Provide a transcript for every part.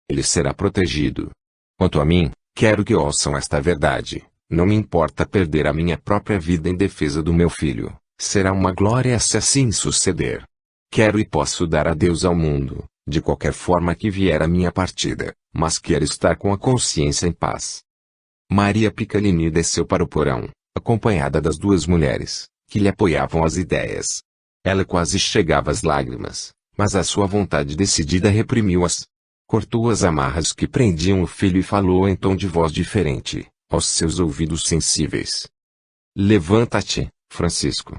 ele será protegido. Quanto a mim, quero que ouçam esta verdade. Não me importa perder a minha própria vida em defesa do meu filho. Será uma glória se assim suceder. Quero e posso dar adeus ao mundo, de qualquer forma que vier a minha partida, mas quero estar com a consciência em paz. Maria Piccolini desceu para o porão, acompanhada das duas mulheres, que lhe apoiavam as ideias. Ela quase chegava às lágrimas, mas a sua vontade decidida reprimiu-as. Cortou as amarras que prendiam o filho e falou em tom de voz diferente, aos seus ouvidos sensíveis. Levanta-te, Francisco.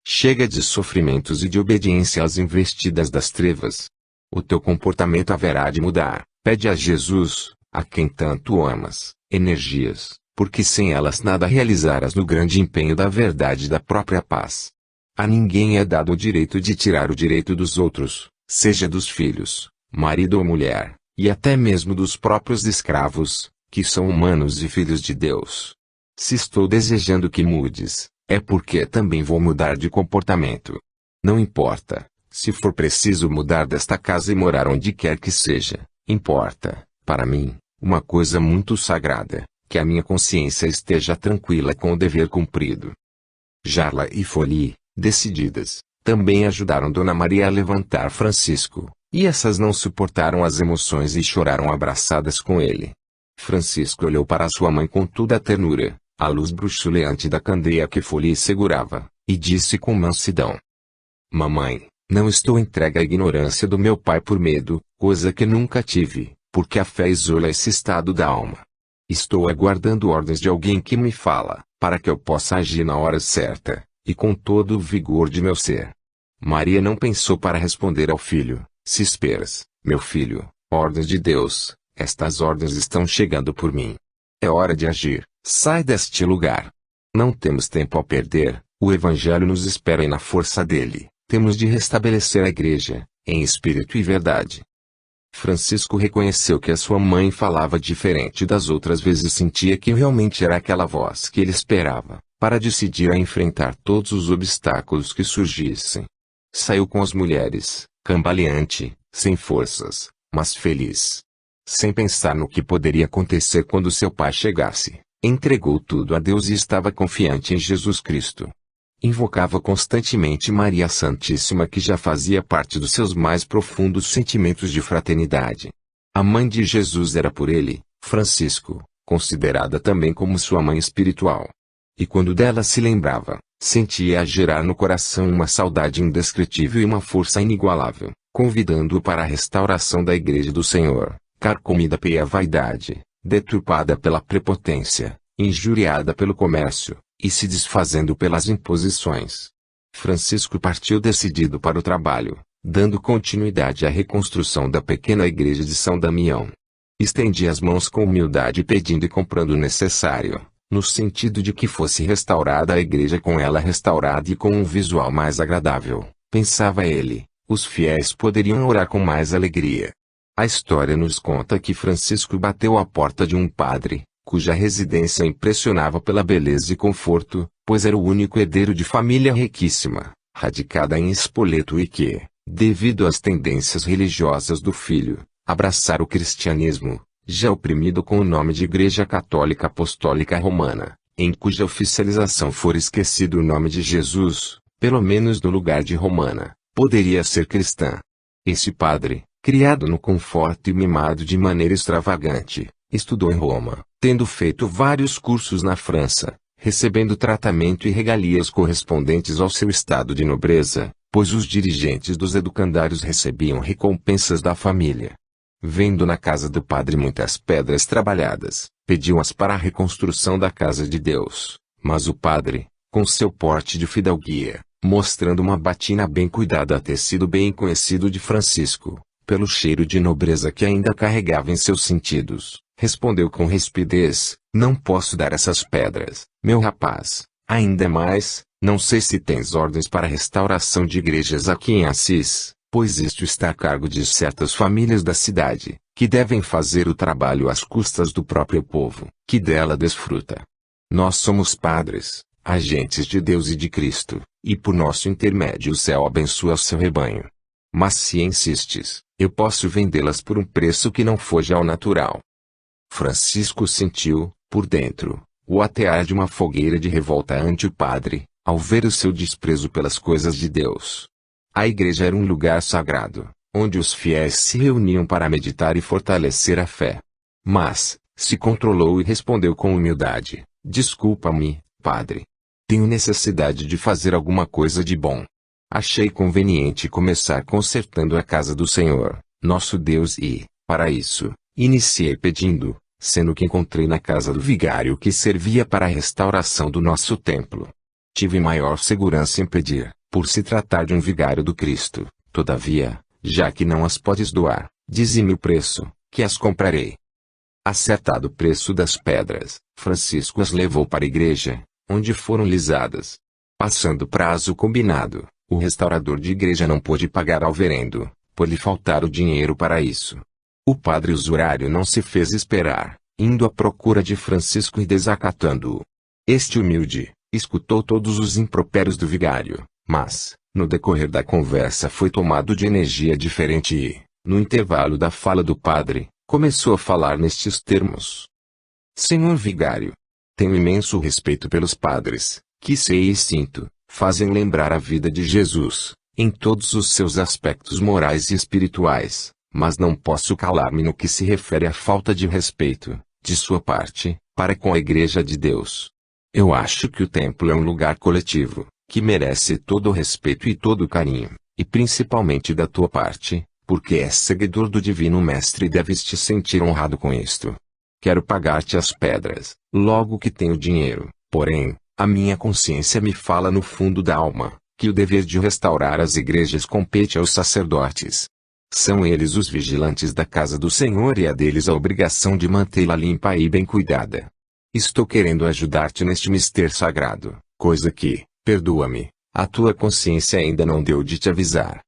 Chega de sofrimentos e de obediência às investidas das trevas. O teu comportamento haverá de mudar. Pede a Jesus, a quem tanto amas, energias, porque sem elas nada realizarás no grande empenho da verdade e da própria paz. A ninguém é dado o direito de tirar o direito dos outros, seja dos filhos, marido ou mulher, e até mesmo dos próprios escravos, que são humanos e filhos de Deus. Se estou desejando que mudes, é porque também vou mudar de comportamento. Não importa, se for preciso mudar desta casa e morar onde quer que seja, importa, para mim, uma coisa muito sagrada, que a minha consciência esteja tranquila com o dever cumprido. Jarla e Folie, decididas, também ajudaram Dona Maria a levantar Francisco, e essas não suportaram as emoções e choraram abraçadas com ele. Francisco olhou para sua mãe com toda a ternura, a luz bruxuleante da candeia que Folie segurava, e disse com mansidão: Mamãe, não estou entregue à ignorância do meu pai por medo, coisa que nunca tive, porque a fé isola esse estado da alma. Estou aguardando ordens de alguém que me fala, para que eu possa agir na hora certa, e com todo o vigor de meu ser. Maria não pensou para responder ao filho: Se esperas, meu filho, ordens de Deus, estas ordens estão chegando por mim. É hora de agir, sai deste lugar. Não temos tempo a perder, o Evangelho nos espera e na força dele, temos de restabelecer a igreja, em espírito e verdade. Francisco reconheceu que a sua mãe falava diferente das outras vezes e sentia que realmente era aquela voz que ele esperava, para decidir a enfrentar todos os obstáculos que surgissem. Saiu com as mulheres, cambaleante, sem forças, mas feliz. Sem pensar no que poderia acontecer quando seu pai chegasse, entregou tudo a Deus e estava confiante em Jesus Cristo. Invocava constantemente Maria Santíssima, que já fazia parte dos seus mais profundos sentimentos de fraternidade. A mãe de Jesus era por ele, Francisco, considerada também como sua mãe espiritual. E quando dela se lembrava, sentia a gerar no coração uma saudade indescritível e uma força inigualável, convidando-o para a restauração da Igreja do Senhor, carcomida pela vaidade, deturpada pela prepotência, injuriada pelo comércio, e se desfazendo pelas imposições. Francisco partiu decidido para o trabalho, dando continuidade à reconstrução da pequena igreja de São Damião. Estendia as mãos com humildade pedindo e comprando o necessário, no sentido de que fosse restaurada a igreja com ela restaurada e com um visual mais agradável, pensava ele, os fiéis poderiam orar com mais alegria. A história nos conta que Francisco bateu à porta de um padre, cuja residência impressionava pela beleza e conforto, pois era o único herdeiro de família riquíssima, radicada em Spoleto e que, devido às tendências religiosas do filho, abraçara o cristianismo, já oprimido com o nome de Igreja Católica Apostólica Romana, em cuja oficialização for esquecido o nome de Jesus, pelo menos no lugar de Romana, poderia ser cristã. Esse padre, criado no conforto e mimado de maneira extravagante, estudou em Roma, tendo feito vários cursos na França, recebendo tratamento e regalias correspondentes ao seu estado de nobreza, pois os dirigentes dos educandários recebiam recompensas da família. Vendo na casa do padre muitas pedras trabalhadas, pediu-as para a reconstrução da casa de Deus, mas o padre, com seu porte de fidalguia, mostrando uma batina bem cuidada a tecido bem conhecido de Francisco, pelo cheiro de nobreza que ainda carregava em seus sentidos, respondeu com rispidez: Não posso dar essas pedras, meu rapaz. Ainda mais, não sei se tens ordens para a restauração de igrejas aqui em Assis, pois isto está a cargo de certas famílias da cidade, que devem fazer o trabalho às custas do próprio povo, que dela desfruta. Nós somos padres, agentes de Deus e de Cristo, e por nosso intermédio o céu abençoa o seu rebanho. Mas se insistes, Eu posso vendê-las por um preço que não foja ao natural. Francisco sentiu, por dentro, o atear de uma fogueira de revolta ante o padre, ao ver o seu desprezo pelas coisas de Deus. A igreja era um lugar sagrado, onde os fiéis se reuniam para meditar e fortalecer a fé. Mas, se controlou e respondeu com humildade: desculpa-me, padre. Tenho necessidade de fazer alguma coisa de bom. Achei conveniente começar consertando a casa do Senhor, nosso Deus e, para isso, iniciei pedindo, sendo que encontrei na casa do vigário que servia para a restauração do nosso templo. Tive maior segurança em pedir, por se tratar de um vigário do Cristo. Todavia, já que não as podes doar, dize-me o preço, que as comprarei. Acertado o preço das pedras, Francisco as levou para a igreja, onde foram lisadas. Passando o prazo combinado, o restaurador de igreja não pôde pagar ao reverendo, por lhe faltar o dinheiro para isso. O padre usurário não se fez esperar, indo à procura de Francisco e desacatando-o. Este humilde, escutou todos os impropérios do vigário, mas, no decorrer da conversa foi tomado de energia diferente e, no intervalo da fala do padre, começou a falar nestes termos: Senhor vigário, tenho imenso respeito pelos padres, que sei e sinto, fazem lembrar a vida de Jesus, em todos os seus aspectos morais e espirituais, mas não posso calar-me no que se refere à falta de respeito, de sua parte, para com a Igreja de Deus. Eu acho que o templo é um lugar coletivo, que merece todo o respeito e todo o carinho, e principalmente da tua parte, porque és seguidor do Divino Mestre e deves te sentir honrado com isto. Quero pagar-te as pedras, logo que tenho dinheiro, porém, a minha consciência me fala no fundo da alma, que o dever de restaurar as igrejas compete aos sacerdotes. São eles os vigilantes da casa do Senhor e é deles a obrigação de mantê-la limpa e bem cuidada. Estou querendo ajudar-te neste mistério sagrado, coisa que, perdoa-me, a tua consciência ainda não deu de te avisar.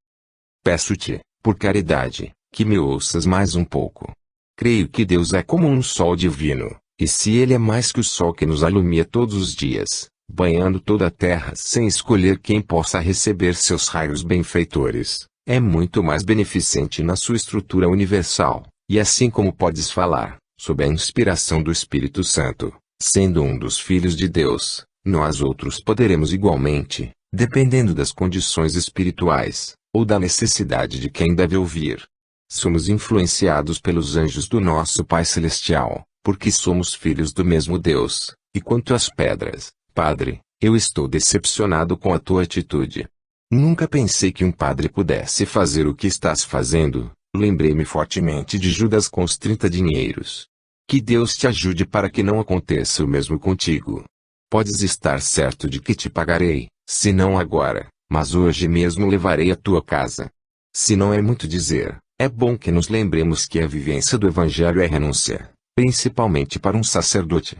Peço-te, por caridade, que me ouças mais um pouco. Creio que Deus é como um sol divino, e se Ele é mais que o sol que nos alumia todos os dias, banhando toda a terra sem escolher quem possa receber seus raios benfeitores, é muito mais beneficente na sua estrutura universal, e assim como podes falar, sob a inspiração do Espírito Santo, sendo um dos filhos de Deus, nós outros poderemos igualmente, dependendo das condições espirituais, ou da necessidade de quem deve ouvir. Somos influenciados pelos anjos do nosso Pai Celestial, porque somos filhos do mesmo Deus, e quanto às pedras, Padre, eu estou decepcionado com a tua atitude. Nunca pensei que um padre pudesse fazer o que estás fazendo. Lembrei-me fortemente de Judas com os 30 dinheiros. Que Deus te ajude para que não aconteça o mesmo contigo. Podes estar certo de que te pagarei, se não agora, mas hoje mesmo levarei à tua casa. Se não é muito dizer, é bom que nos lembremos que a vivência do Evangelho é renúncia, principalmente para um sacerdote.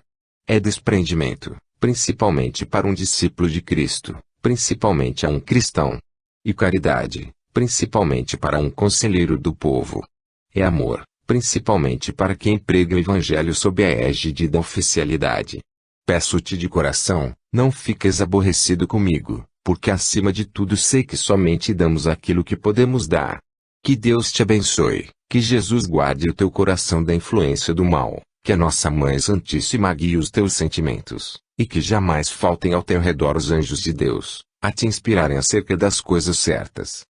É desprendimento, principalmente para um discípulo de Cristo, principalmente a um cristão. E caridade, principalmente para um conselheiro do povo. É amor, principalmente para quem prega o Evangelho sob a égide da oficialidade. Peço-te de coração, não fiques aborrecido comigo, porque acima de tudo sei que somente damos aquilo que podemos dar. Que Deus te abençoe, que Jesus guarde o teu coração da influência do mal, que a nossa Mãe Santíssima guie os teus sentimentos, e que jamais faltem ao teu redor os anjos de Deus, a te inspirarem acerca das coisas certas.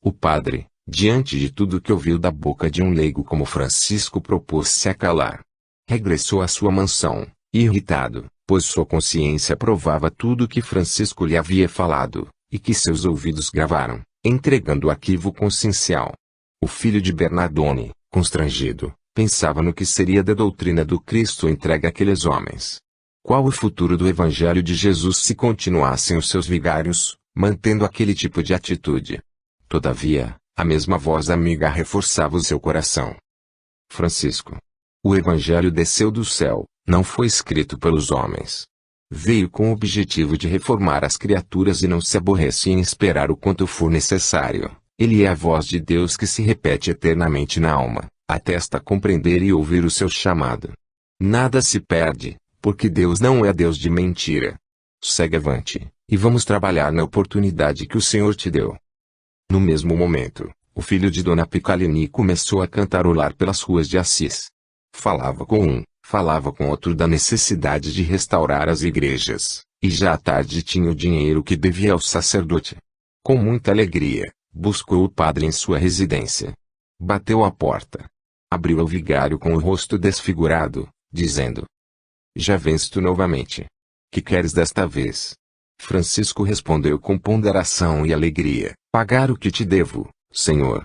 O padre, diante de tudo que ouviu da boca de um leigo como Francisco, propôs-se a calar. Regressou à sua mansão, irritado, pois sua consciência provava tudo o que Francisco lhe havia falado, e que seus ouvidos gravaram, entregando o arquivo consciencial. O filho de Bernardone, constrangido, pensava no que seria da doutrina do Cristo entregue àqueles homens. Qual o futuro do Evangelho de Jesus se continuassem os seus vigários, mantendo aquele tipo de atitude? Todavia, a mesma voz amiga reforçava o seu coração. Francisco. O Evangelho desceu do céu, não foi escrito pelos homens. Veio com o objetivo de reformar as criaturas e não se aborrece em esperar o quanto for necessário. Ele é a voz de Deus que se repete eternamente na alma, até esta compreender e ouvir o seu chamado. Nada se perde, porque Deus não é Deus de mentira. Segue avante, e vamos trabalhar na oportunidade que o Senhor te deu. No mesmo momento, o filho de Dona Piccolini começou a cantarolar pelas ruas de Assis. Falava com um, falava com outro da necessidade de restaurar as igrejas, e já à tarde tinha o dinheiro que devia ao sacerdote. Com muita alegria, buscou o padre em sua residência. Bateu à porta. Abriu o vigário com o rosto desfigurado, dizendo: "Já vens tu novamente. Que queres desta vez?" Francisco respondeu com ponderação e alegria: "Pagar o que te devo, senhor."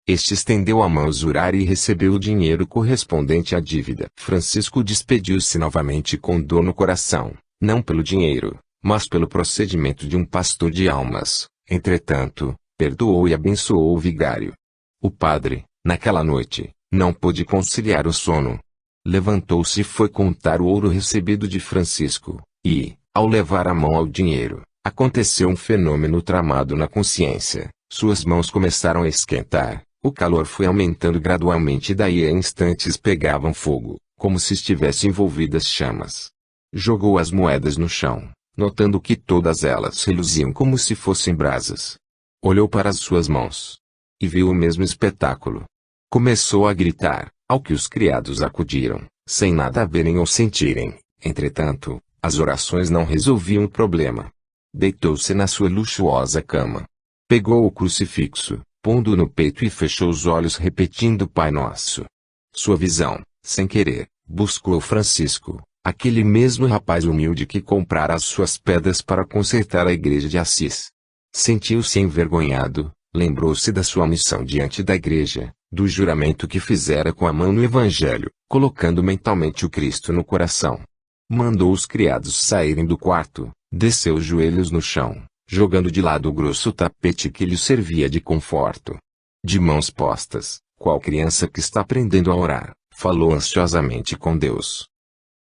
Este estendeu a mão usurária e recebeu o dinheiro correspondente à dívida. Francisco despediu-se novamente com dor no coração, não pelo dinheiro, mas pelo procedimento de um pastor de almas. Entretanto, perdoou e abençoou o vigário. O padre, naquela noite, não pôde conciliar o sono. Levantou-se e foi contar o ouro recebido de Francisco, e, ao levar a mão ao dinheiro, aconteceu um fenômeno tramado na consciência. Suas mãos começaram a esquentar, o calor foi aumentando gradualmente e daí a instantes pegavam fogo, como se estivessem envolvidas chamas. Jogou as moedas no chão, notando que todas elas reluziam como se fossem brasas. Olhou para as suas mãos. E viu o mesmo espetáculo. Começou a gritar, ao que os criados acudiram, sem nada verem ou sentirem. Entretanto, as orações não resolviam o problema. Deitou-se na sua luxuosa cama. Pegou o crucifixo, pondo-o no peito e fechou os olhos repetindo Pai Nosso. Sua visão, sem querer, buscou Francisco, aquele mesmo rapaz humilde que comprara as suas pedras para consertar a igreja de Assis. Sentiu-se envergonhado, lembrou-se da sua missão diante da igreja, do juramento que fizera com a mão no Evangelho, colocando mentalmente o Cristo no coração. Mandou os criados saírem do quarto, desceu os joelhos no chão, jogando de lado o grosso tapete que lhe servia de conforto. De mãos postas, qual criança que está aprendendo a orar, falou ansiosamente com Deus.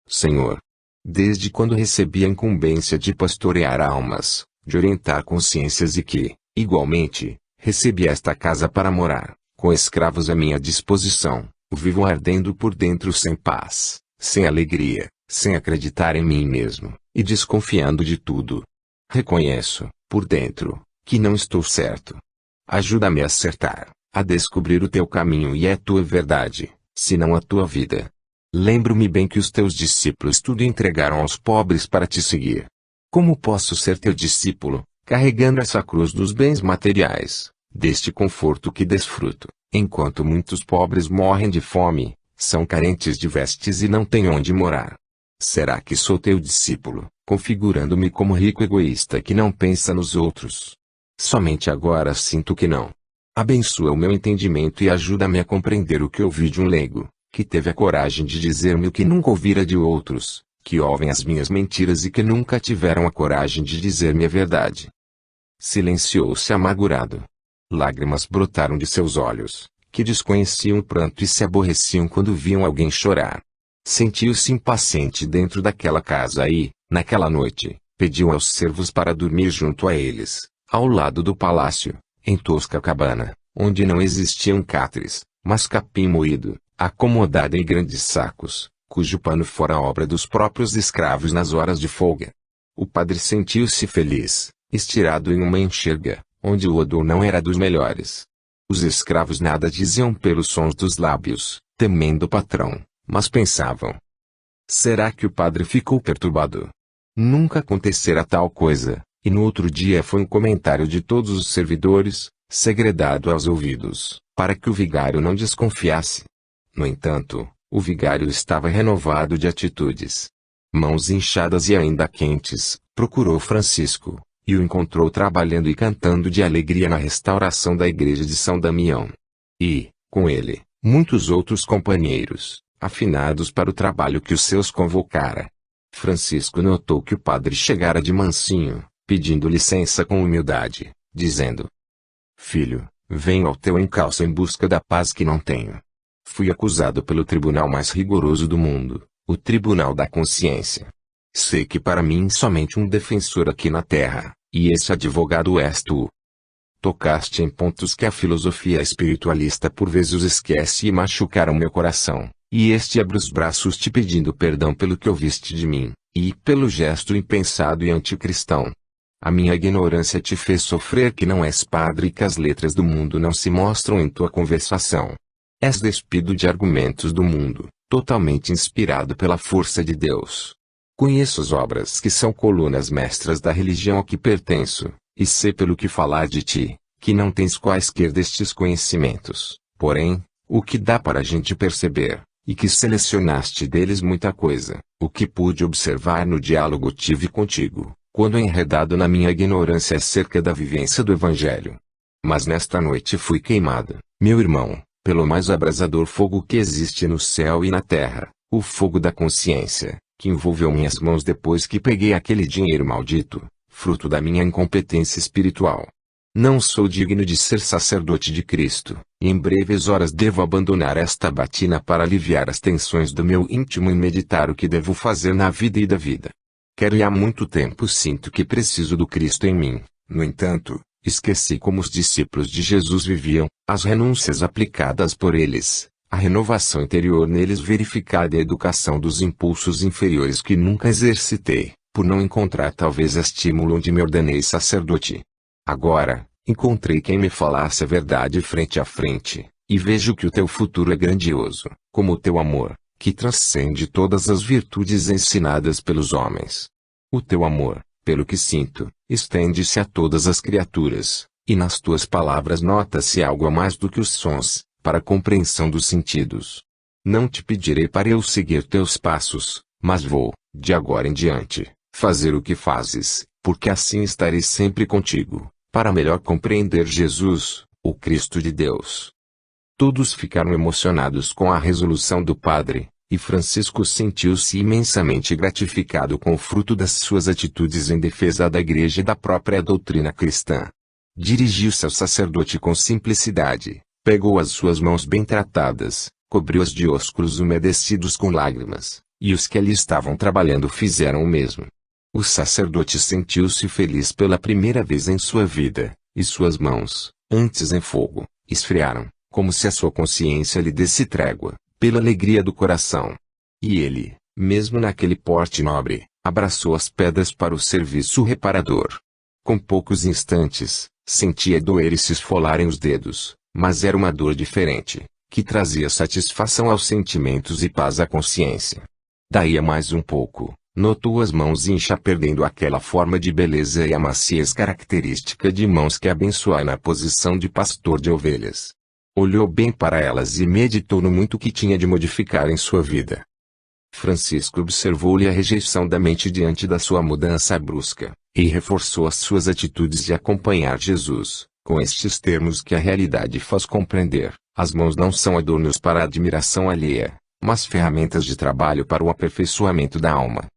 Senhor, desde quando recebi a incumbência de pastorear almas, de orientar consciências e que, igualmente, recebi esta casa para morar, com escravos à minha disposição, vivo ardendo por dentro sem paz, sem alegria, sem acreditar em mim mesmo, e desconfiando de tudo. Reconheço, por dentro, que não estou certo. Ajuda-me a acertar, a descobrir o teu caminho e a tua verdade, senão a tua vida. Lembro-me bem que os teus discípulos tudo entregaram aos pobres para te seguir. Como posso ser teu discípulo, carregando essa cruz dos bens materiais, deste conforto que desfruto, enquanto muitos pobres morrem de fome, são carentes de vestes e não têm onde morar? Será que sou teu discípulo, configurando-me como rico egoísta que não pensa nos outros? Somente agora sinto que não. Abençoa o meu entendimento e ajuda-me a compreender o que ouvi de um leigo, que teve a coragem de dizer-me o que nunca ouvira de outros, que ouvem as minhas mentiras e que nunca tiveram a coragem de dizer-me a verdade. Silenciou-se amargurado. Lágrimas brotaram de seus olhos, que desconheciam o pranto e se aborreciam quando viam alguém chorar. Sentiu-se impaciente dentro daquela casa e, naquela noite, pediu aos servos para dormir junto a eles, ao lado do palácio, em tosca cabana, onde não existiam catres, mas capim moído, acomodado em grandes sacos, cujo pano fora obra dos próprios escravos nas horas de folga. O padre sentiu-se feliz, estirado em uma enxerga, onde o odor não era dos melhores. Os escravos nada diziam pelos sons dos lábios, temendo o patrão, mas pensavam: será que o padre ficou perturbado? Nunca acontecera tal coisa, e no outro dia foi um comentário de todos os servidores, segredado aos ouvidos, para que o vigário não desconfiasse. No entanto, o vigário estava renovado de atitudes. Mãos inchadas e ainda quentes, procurou Francisco, e o encontrou trabalhando e cantando de alegria na restauração da igreja de São Damião. E, com ele, muitos outros companheiros, afinados para o trabalho que os seus convocara. Francisco notou que o padre chegara de mansinho, pedindo licença com humildade, dizendo: filho, venho ao teu encalço em busca da paz que não tenho. Fui acusado pelo tribunal mais rigoroso do mundo, o Tribunal da Consciência. Sei que para mim somente um defensor aqui na terra, e esse advogado és tu. Tocaste em pontos que a filosofia espiritualista por vezes esquece e machucaram meu coração, e este abre os braços te pedindo perdão pelo que ouviste de mim, e pelo gesto impensado e anticristão. A minha ignorância te fez sofrer que não és padre e que as letras do mundo não se mostram em tua conversação. És despido de argumentos do mundo, totalmente inspirado pela força de Deus. Conheço as obras que são colunas mestras da religião a que pertenço, e sei pelo que falar de ti, que não tens quaisquer destes conhecimentos, porém, o que dá para a gente perceber, e que selecionaste deles muita coisa, o que pude observar no diálogo tive contigo, quando enredado na minha ignorância acerca da vivência do Evangelho. Mas nesta noite fui queimado, meu irmão, pelo mais abrasador fogo que existe no céu e na terra, o fogo da consciência, que envolveu minhas mãos depois que peguei aquele dinheiro maldito, fruto da minha incompetência espiritual. Não sou digno de ser sacerdote de Cristo, e em breves horas devo abandonar esta batina para aliviar as tensões do meu íntimo e meditar o que devo fazer na vida e da vida. Quero e há muito tempo sinto que preciso do Cristo em mim. No entanto, esqueci como os discípulos de Jesus viviam, as renúncias aplicadas por eles, a renovação interior neles verificada e a educação dos impulsos inferiores que nunca exercitei, por não encontrar talvez estímulo onde me ordenei sacerdote. Agora, encontrei quem me falasse a verdade frente a frente, e vejo que o teu futuro é grandioso, como o teu amor, que transcende todas as virtudes ensinadas pelos homens. O teu amor, pelo que sinto, estende-se a todas as criaturas, e nas tuas palavras nota-se algo a mais do que os sons, para a compreensão dos sentidos. Não te pedirei para eu seguir teus passos, mas vou, de agora em diante, fazer o que fazes, porque assim estarei sempre contigo, para melhor compreender Jesus, o Cristo de Deus. Todos ficaram emocionados com a resolução do padre, e Francisco sentiu-se imensamente gratificado com o fruto das suas atitudes em defesa da Igreja e da própria doutrina cristã. Dirigiu-se ao sacerdote com simplicidade, pegou as suas mãos bem tratadas, cobriu-as de ósculos umedecidos com lágrimas, e os que ali estavam trabalhando fizeram o mesmo. O sacerdote sentiu-se feliz pela primeira vez em sua vida, e suas mãos, antes em fogo, esfriaram, como se a sua consciência lhe desse trégua, pela alegria do coração. E ele, mesmo naquele porte nobre, abraçou as pedras para o serviço reparador. Com poucos instantes, sentia doer e se esfolarem os dedos, mas era uma dor diferente, que trazia satisfação aos sentimentos e paz à consciência. Daí a mais um pouco, notou as mãos incha perdendo aquela forma de beleza e a maciez característica de mãos que abençoai na posição de pastor de ovelhas. Olhou bem para elas e meditou no muito que tinha de modificar em sua vida. Francisco observou-lhe a rejeição da mente diante da sua mudança brusca, e reforçou as suas atitudes de acompanhar Jesus, com estes termos que a realidade faz compreender: as mãos não são adornos para a admiração alheia, mas ferramentas de trabalho para o aperfeiçoamento da alma.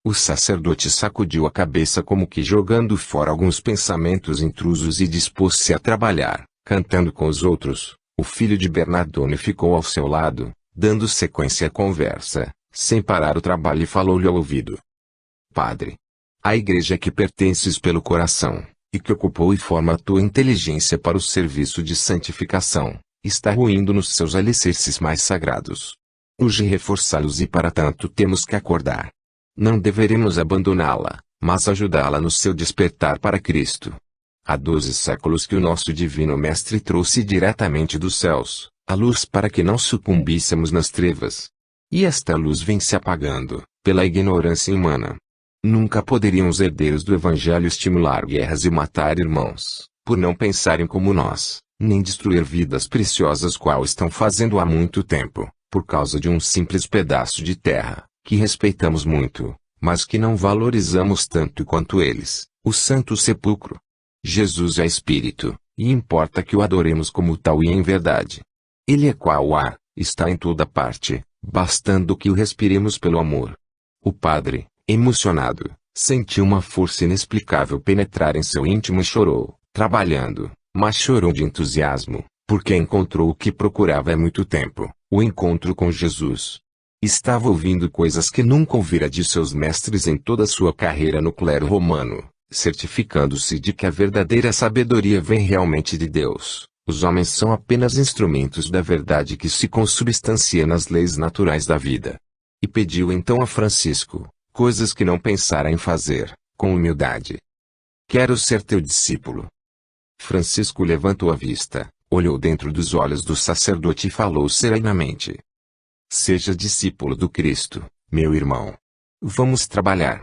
O sacerdote sacudiu a cabeça como que jogando fora alguns pensamentos intrusos e dispôs-se a trabalhar, cantando com os outros. O filho de Bernardone ficou ao seu lado, dando sequência à conversa, sem parar o trabalho, e falou-lhe ao ouvido: Padre, a igreja a que pertences pelo coração, e que ocupou e forma a tua inteligência para o serviço de santificação, está ruindo nos seus alicerces mais sagrados. Urge reforçá-los e para tanto temos que acordar. Não deveremos abandoná-la, mas ajudá-la no seu despertar para Cristo. Há 12 séculos que o nosso Divino Mestre trouxe diretamente dos céus, a luz para que não sucumbíssemos nas trevas. E esta luz vem se apagando, pela ignorância humana. Nunca poderiam os herdeiros do Evangelho estimular guerras e matar irmãos, por não pensarem como nós, nem destruir vidas preciosas qual estão fazendo há muito tempo, por causa de um simples pedaço de terra, que respeitamos muito, mas que não valorizamos tanto quanto eles, o Santo Sepulcro. Jesus é Espírito, e importa que o adoremos como tal e em verdade. Ele é qual ar, está em toda parte, bastando que o respiremos pelo amor. O padre, emocionado, sentiu uma força inexplicável penetrar em seu íntimo e chorou, trabalhando, mas chorou de entusiasmo, porque encontrou o que procurava há muito tempo, o encontro com Jesus. Estava ouvindo coisas que nunca ouvira de seus mestres em toda a sua carreira no clero romano, certificando-se de que a verdadeira sabedoria vem realmente de Deus. Os homens são apenas instrumentos da verdade que se consubstancia nas leis naturais da vida. E pediu então a Francisco, coisas que não pensara em fazer, com humildade. Quero ser teu discípulo. Francisco levantou a vista, olhou dentro dos olhos do sacerdote e falou serenamente: Seja discípulo do Cristo, meu irmão. Vamos trabalhar.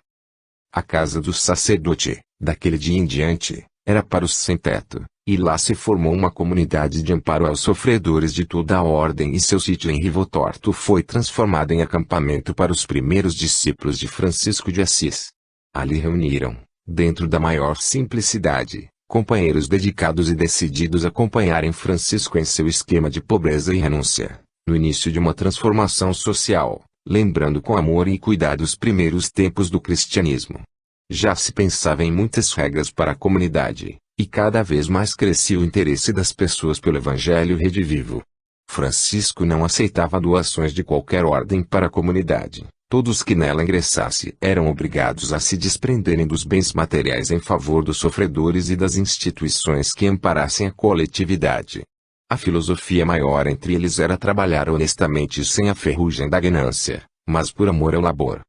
A casa do sacerdote, daquele dia em diante, era para os sem-teto, e lá se formou uma comunidade de amparo aos sofredores de toda a ordem, e seu sítio em Rivotorto foi transformado em acampamento para os primeiros discípulos de Francisco de Assis. Ali reuniram, dentro da maior simplicidade, companheiros dedicados e decididos a acompanharem Francisco em seu esquema de pobreza e renúncia, no início de uma transformação social, lembrando com amor e cuidado os primeiros tempos do cristianismo. Já se pensava em muitas regras para a comunidade, e cada vez mais crescia o interesse das pessoas pelo Evangelho redivivo. Francisco não aceitava doações de qualquer ordem para a comunidade. Todos que nela ingressassem eram obrigados a se desprenderem dos bens materiais em favor dos sofredores e das instituições que amparassem a coletividade. A filosofia maior entre eles era trabalhar honestamente sem a ferrugem da ganância, mas por amor ao labor.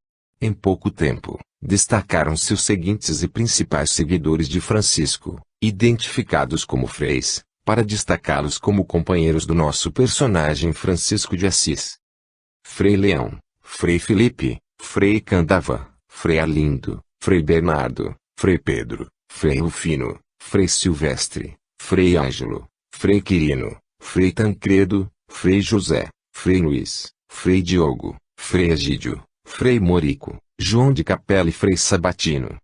Em pouco tempo, destacaram-se os seguintes e principais seguidores de Francisco, identificados como freis, para destacá-los como companheiros do nosso personagem Francisco de Assis. Frei Leão, Frei Felipe, Frei Candava, Frei Arlindo, Frei Bernardo, Frei Pedro, Frei Rufino, Frei Silvestre, Frei Ângelo, Frei Quirino, Frei Tancredo, Frei José, Frei Luís, Frei Diogo, Frei Egídio, Frei Morico, João de Capela e Frei Sabatino.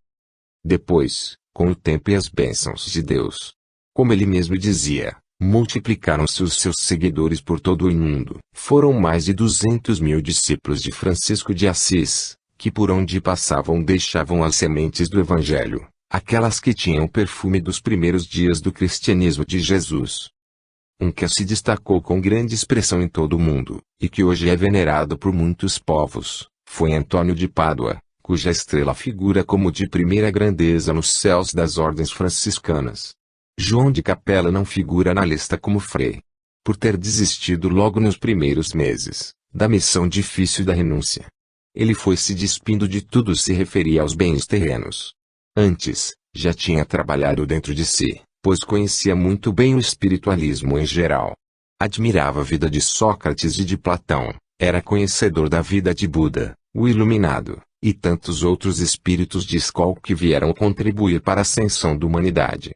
Depois, com o tempo e as bênçãos de Deus, como ele mesmo dizia, multiplicaram-se os seus seguidores por todo o mundo. Foram mais de 200.000 discípulos de Francisco de Assis, que por onde passavam deixavam as sementes do Evangelho, aquelas que tinham o perfume dos primeiros dias do cristianismo de Jesus. Um que se destacou com grande expressão em todo o mundo, e que hoje é venerado por muitos povos, foi Antônio de Pádua, cuja estrela figura como de primeira grandeza nos céus das ordens franciscanas. João de Capela não figura na lista como frei, por ter desistido logo nos primeiros meses, da missão difícil da renúncia. Ele foi se despindo de tudo se referia aos bens terrenos. Antes, já tinha trabalhado dentro de si, pois conhecia muito bem o espiritualismo em geral. Admirava a vida de Sócrates e de Platão, era conhecedor da vida de Buda, o Iluminado, e tantos outros espíritos de escola que vieram contribuir para a ascensão da humanidade.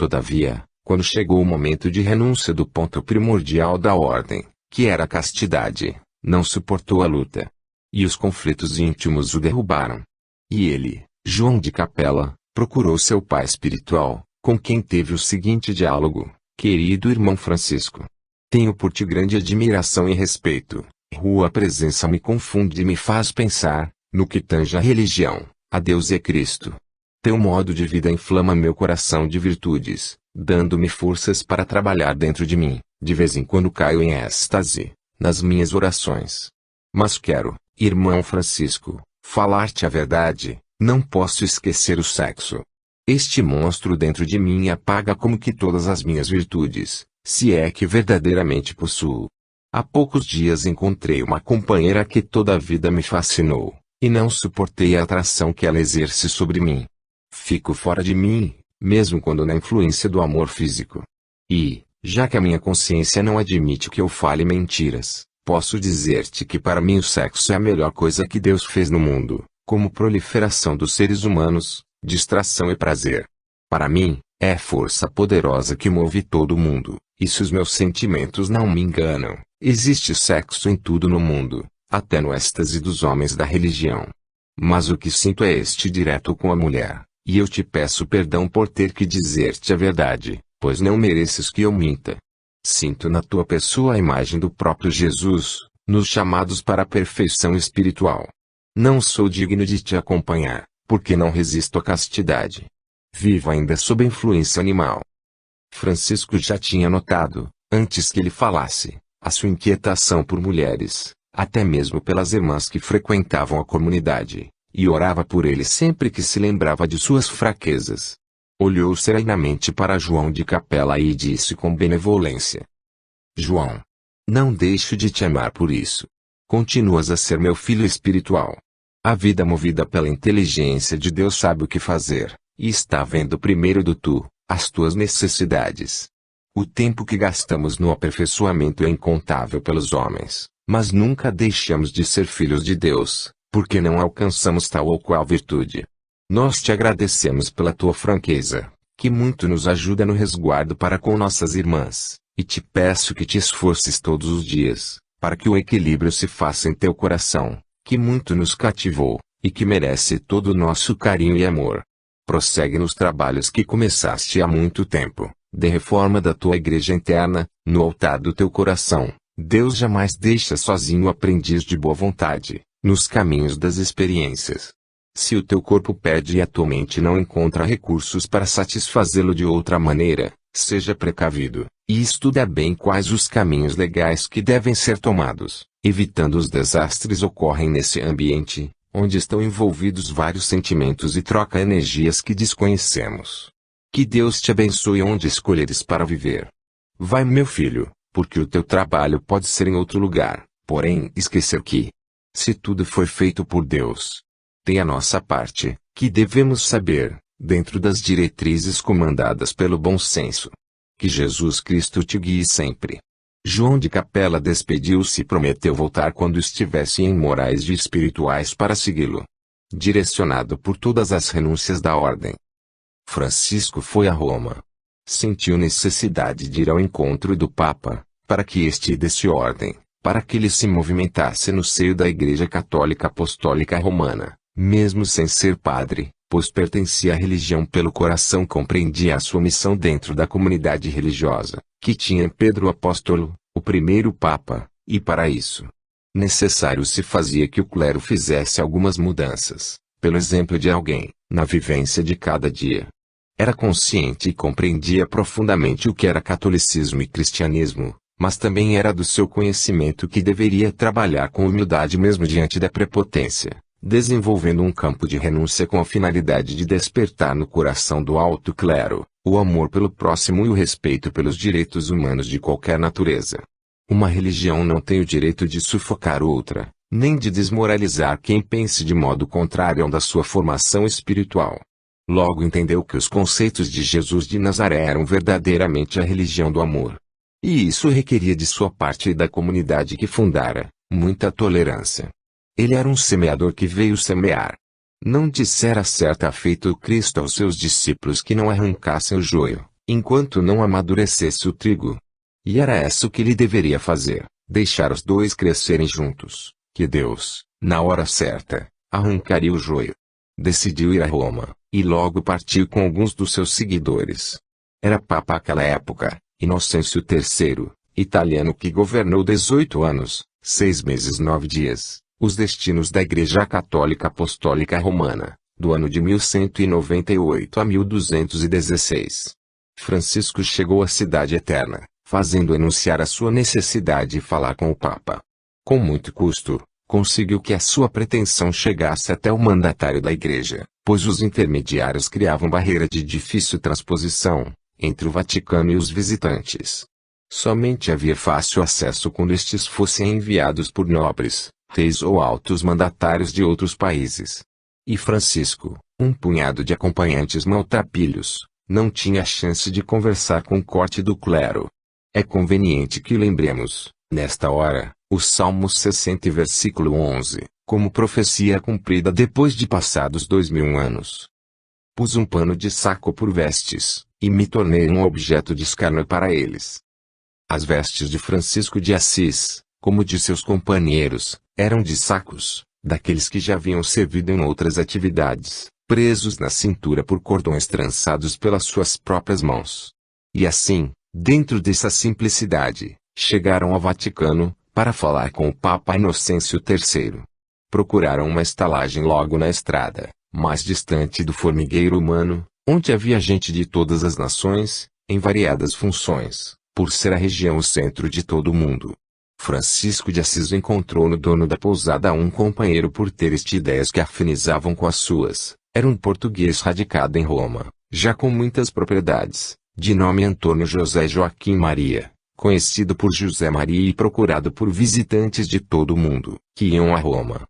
Todavia, quando chegou o momento de renúncia do ponto primordial da ordem, que era a castidade, não suportou a luta. E os conflitos íntimos o derrubaram. E ele, João de Capela, procurou seu pai espiritual, com quem teve o seguinte diálogo: Querido irmão Francisco, tenho por ti grande admiração e respeito. Tua presença me confunde e me faz pensar, no que tange à religião, a Deus e a Cristo. Teu modo de vida inflama meu coração de virtudes, dando-me forças para trabalhar dentro de mim. De vez em quando caio em êxtase, nas minhas orações. Mas quero, irmão Francisco, falar-te a verdade, não posso esquecer o sexo. Este monstro dentro de mim apaga como que todas as minhas virtudes, se é que verdadeiramente possuo. Há poucos dias encontrei uma companheira que toda a vida me fascinou, e não suportei a atração que ela exerce sobre mim. Fico fora de mim, mesmo quando na influência do amor físico. E, já que a minha consciência não admite que eu fale mentiras, posso dizer-te que para mim o sexo é a melhor coisa que Deus fez no mundo, como proliferação dos seres humanos, distração e prazer. Para mim, é força poderosa que move todo o mundo, e se os meus sentimentos não me enganam, existe sexo em tudo no mundo, até no êxtase dos homens da religião. Mas o que sinto é este direto com a mulher, e eu te peço perdão por ter que dizer-te a verdade, pois não mereces que eu minta. Sinto na tua pessoa a imagem do próprio Jesus, nos chamados para a perfeição espiritual. Não sou digno de te acompanhar, porque não resisto à castidade. Vivo ainda sob influência animal. Francisco já tinha notado, antes que ele falasse, a sua inquietação por mulheres, até mesmo pelas irmãs que frequentavam a comunidade, e orava por ele sempre que se lembrava de suas fraquezas. Olhou serenamente para João de Capela e disse com benevolência: João, não deixo de te amar por isso. Continuas a ser meu filho espiritual. A vida movida pela inteligência de Deus sabe o que fazer, e está vendo primeiro do tu, as tuas necessidades. O tempo que gastamos no aperfeiçoamento é incontável pelos homens, mas nunca deixamos de ser filhos de Deus, porque não alcançamos tal ou qual virtude. Nós te agradecemos pela tua franqueza, que muito nos ajuda no resguardo para com nossas irmãs, e te peço que te esforces todos os dias, para que o equilíbrio se faça em teu coração, que muito nos cativou, e que merece todo o nosso carinho e amor. Prossegue nos trabalhos que começaste há muito tempo, de reforma da tua igreja interna, no altar do teu coração. Deus jamais deixa sozinho o aprendiz de boa vontade, nos caminhos das experiências. Se o teu corpo pede e a tua mente não encontra recursos para satisfazê-lo de outra maneira, seja precavido, e estuda bem quais os caminhos legais que devem ser tomados, evitando os desastres ocorrem nesse ambiente, onde estão envolvidos vários sentimentos e troca energias que desconhecemos. Que Deus te abençoe onde escolheres para viver. Vai, meu filho, porque o teu trabalho pode ser em outro lugar, porém esquecer que, se tudo foi feito por Deus, tem a nossa parte, que devemos saber, dentro das diretrizes comandadas pelo bom senso. Que Jesus Cristo te guie sempre. João de Capela despediu-se e prometeu voltar quando estivesse em morais e espirituais para segui-lo. Direcionado por todas as renúncias da ordem, Francisco foi a Roma. Sentiu necessidade de ir ao encontro do Papa, para que este desse ordem, para que ele se movimentasse no seio da Igreja Católica Apostólica Romana, mesmo sem ser padre, pois pertencia à religião pelo coração, compreendia a sua missão dentro da comunidade religiosa, que tinha Pedro Apóstolo, o primeiro Papa, e para isso, necessário se fazia que o clero fizesse algumas mudanças, pelo exemplo de alguém, na vivência de cada dia. Era consciente e compreendia profundamente o que era catolicismo e cristianismo, mas também era do seu conhecimento que deveria trabalhar com humildade mesmo diante da prepotência, desenvolvendo um campo de renúncia com a finalidade de despertar no coração do alto clero, o amor pelo próximo e o respeito pelos direitos humanos de qualquer natureza. Uma religião não tem o direito de sufocar outra, nem de desmoralizar quem pense de modo contrário ao da sua formação espiritual. Logo entendeu que os conceitos de Jesus de Nazaré eram verdadeiramente a religião do amor. E isso requeria de sua parte e da comunidade que fundara, muita tolerância. Ele era um semeador que veio semear. Não dissera certa feita o Cristo aos seus discípulos que não arrancassem o joio, enquanto não amadurecesse o trigo. E era isso que ele deveria fazer, deixar os dois crescerem juntos, que Deus, na hora certa, arrancaria o joio. Decidiu ir a Roma, e logo partiu com alguns dos seus seguidores. Era Papa àquela época, Inocêncio III, italiano que governou 18 anos, 6 meses 9 dias, os destinos da Igreja Católica Apostólica Romana, do ano de 1198 a 1216. Francisco chegou à Cidade Eterna, fazendo enunciar a sua necessidade de falar com o Papa. Com muito custo, conseguiu que a sua pretensão chegasse até o mandatário da Igreja, pois os intermediários criavam barreira de difícil transposição, entre o Vaticano e os visitantes. Somente havia fácil acesso quando estes fossem enviados por nobres, reis ou altos mandatários de outros países. E Francisco, um punhado de acompanhantes maltrapilhos, não tinha chance de conversar com o corte do clero. É conveniente que lembremos, nesta hora, o Salmo 60 versículo 11, como profecia cumprida depois de passados 2000 anos. Pus um pano de saco por vestes, e me tornei um objeto de escárnio para eles. As vestes de Francisco de Assis, como de seus companheiros, eram de sacos, daqueles que já haviam servido em outras atividades, presos na cintura por cordões trançados pelas suas próprias mãos. E assim, dentro dessa simplicidade, chegaram ao Vaticano, para falar com o Papa Inocêncio III. Procuraram uma estalagem logo na estrada, mais distante do formigueiro humano, onde havia gente de todas as nações, em variadas funções, por ser a região o centro de todo o mundo. Francisco de Assis encontrou no dono da pousada um companheiro por ter ideias que afinizavam com as suas. Era um português radicado em Roma, já com muitas propriedades, de nome Antônio José Joaquim Maria, conhecido por José Maria e procurado por visitantes de todo o mundo, que iam a Roma.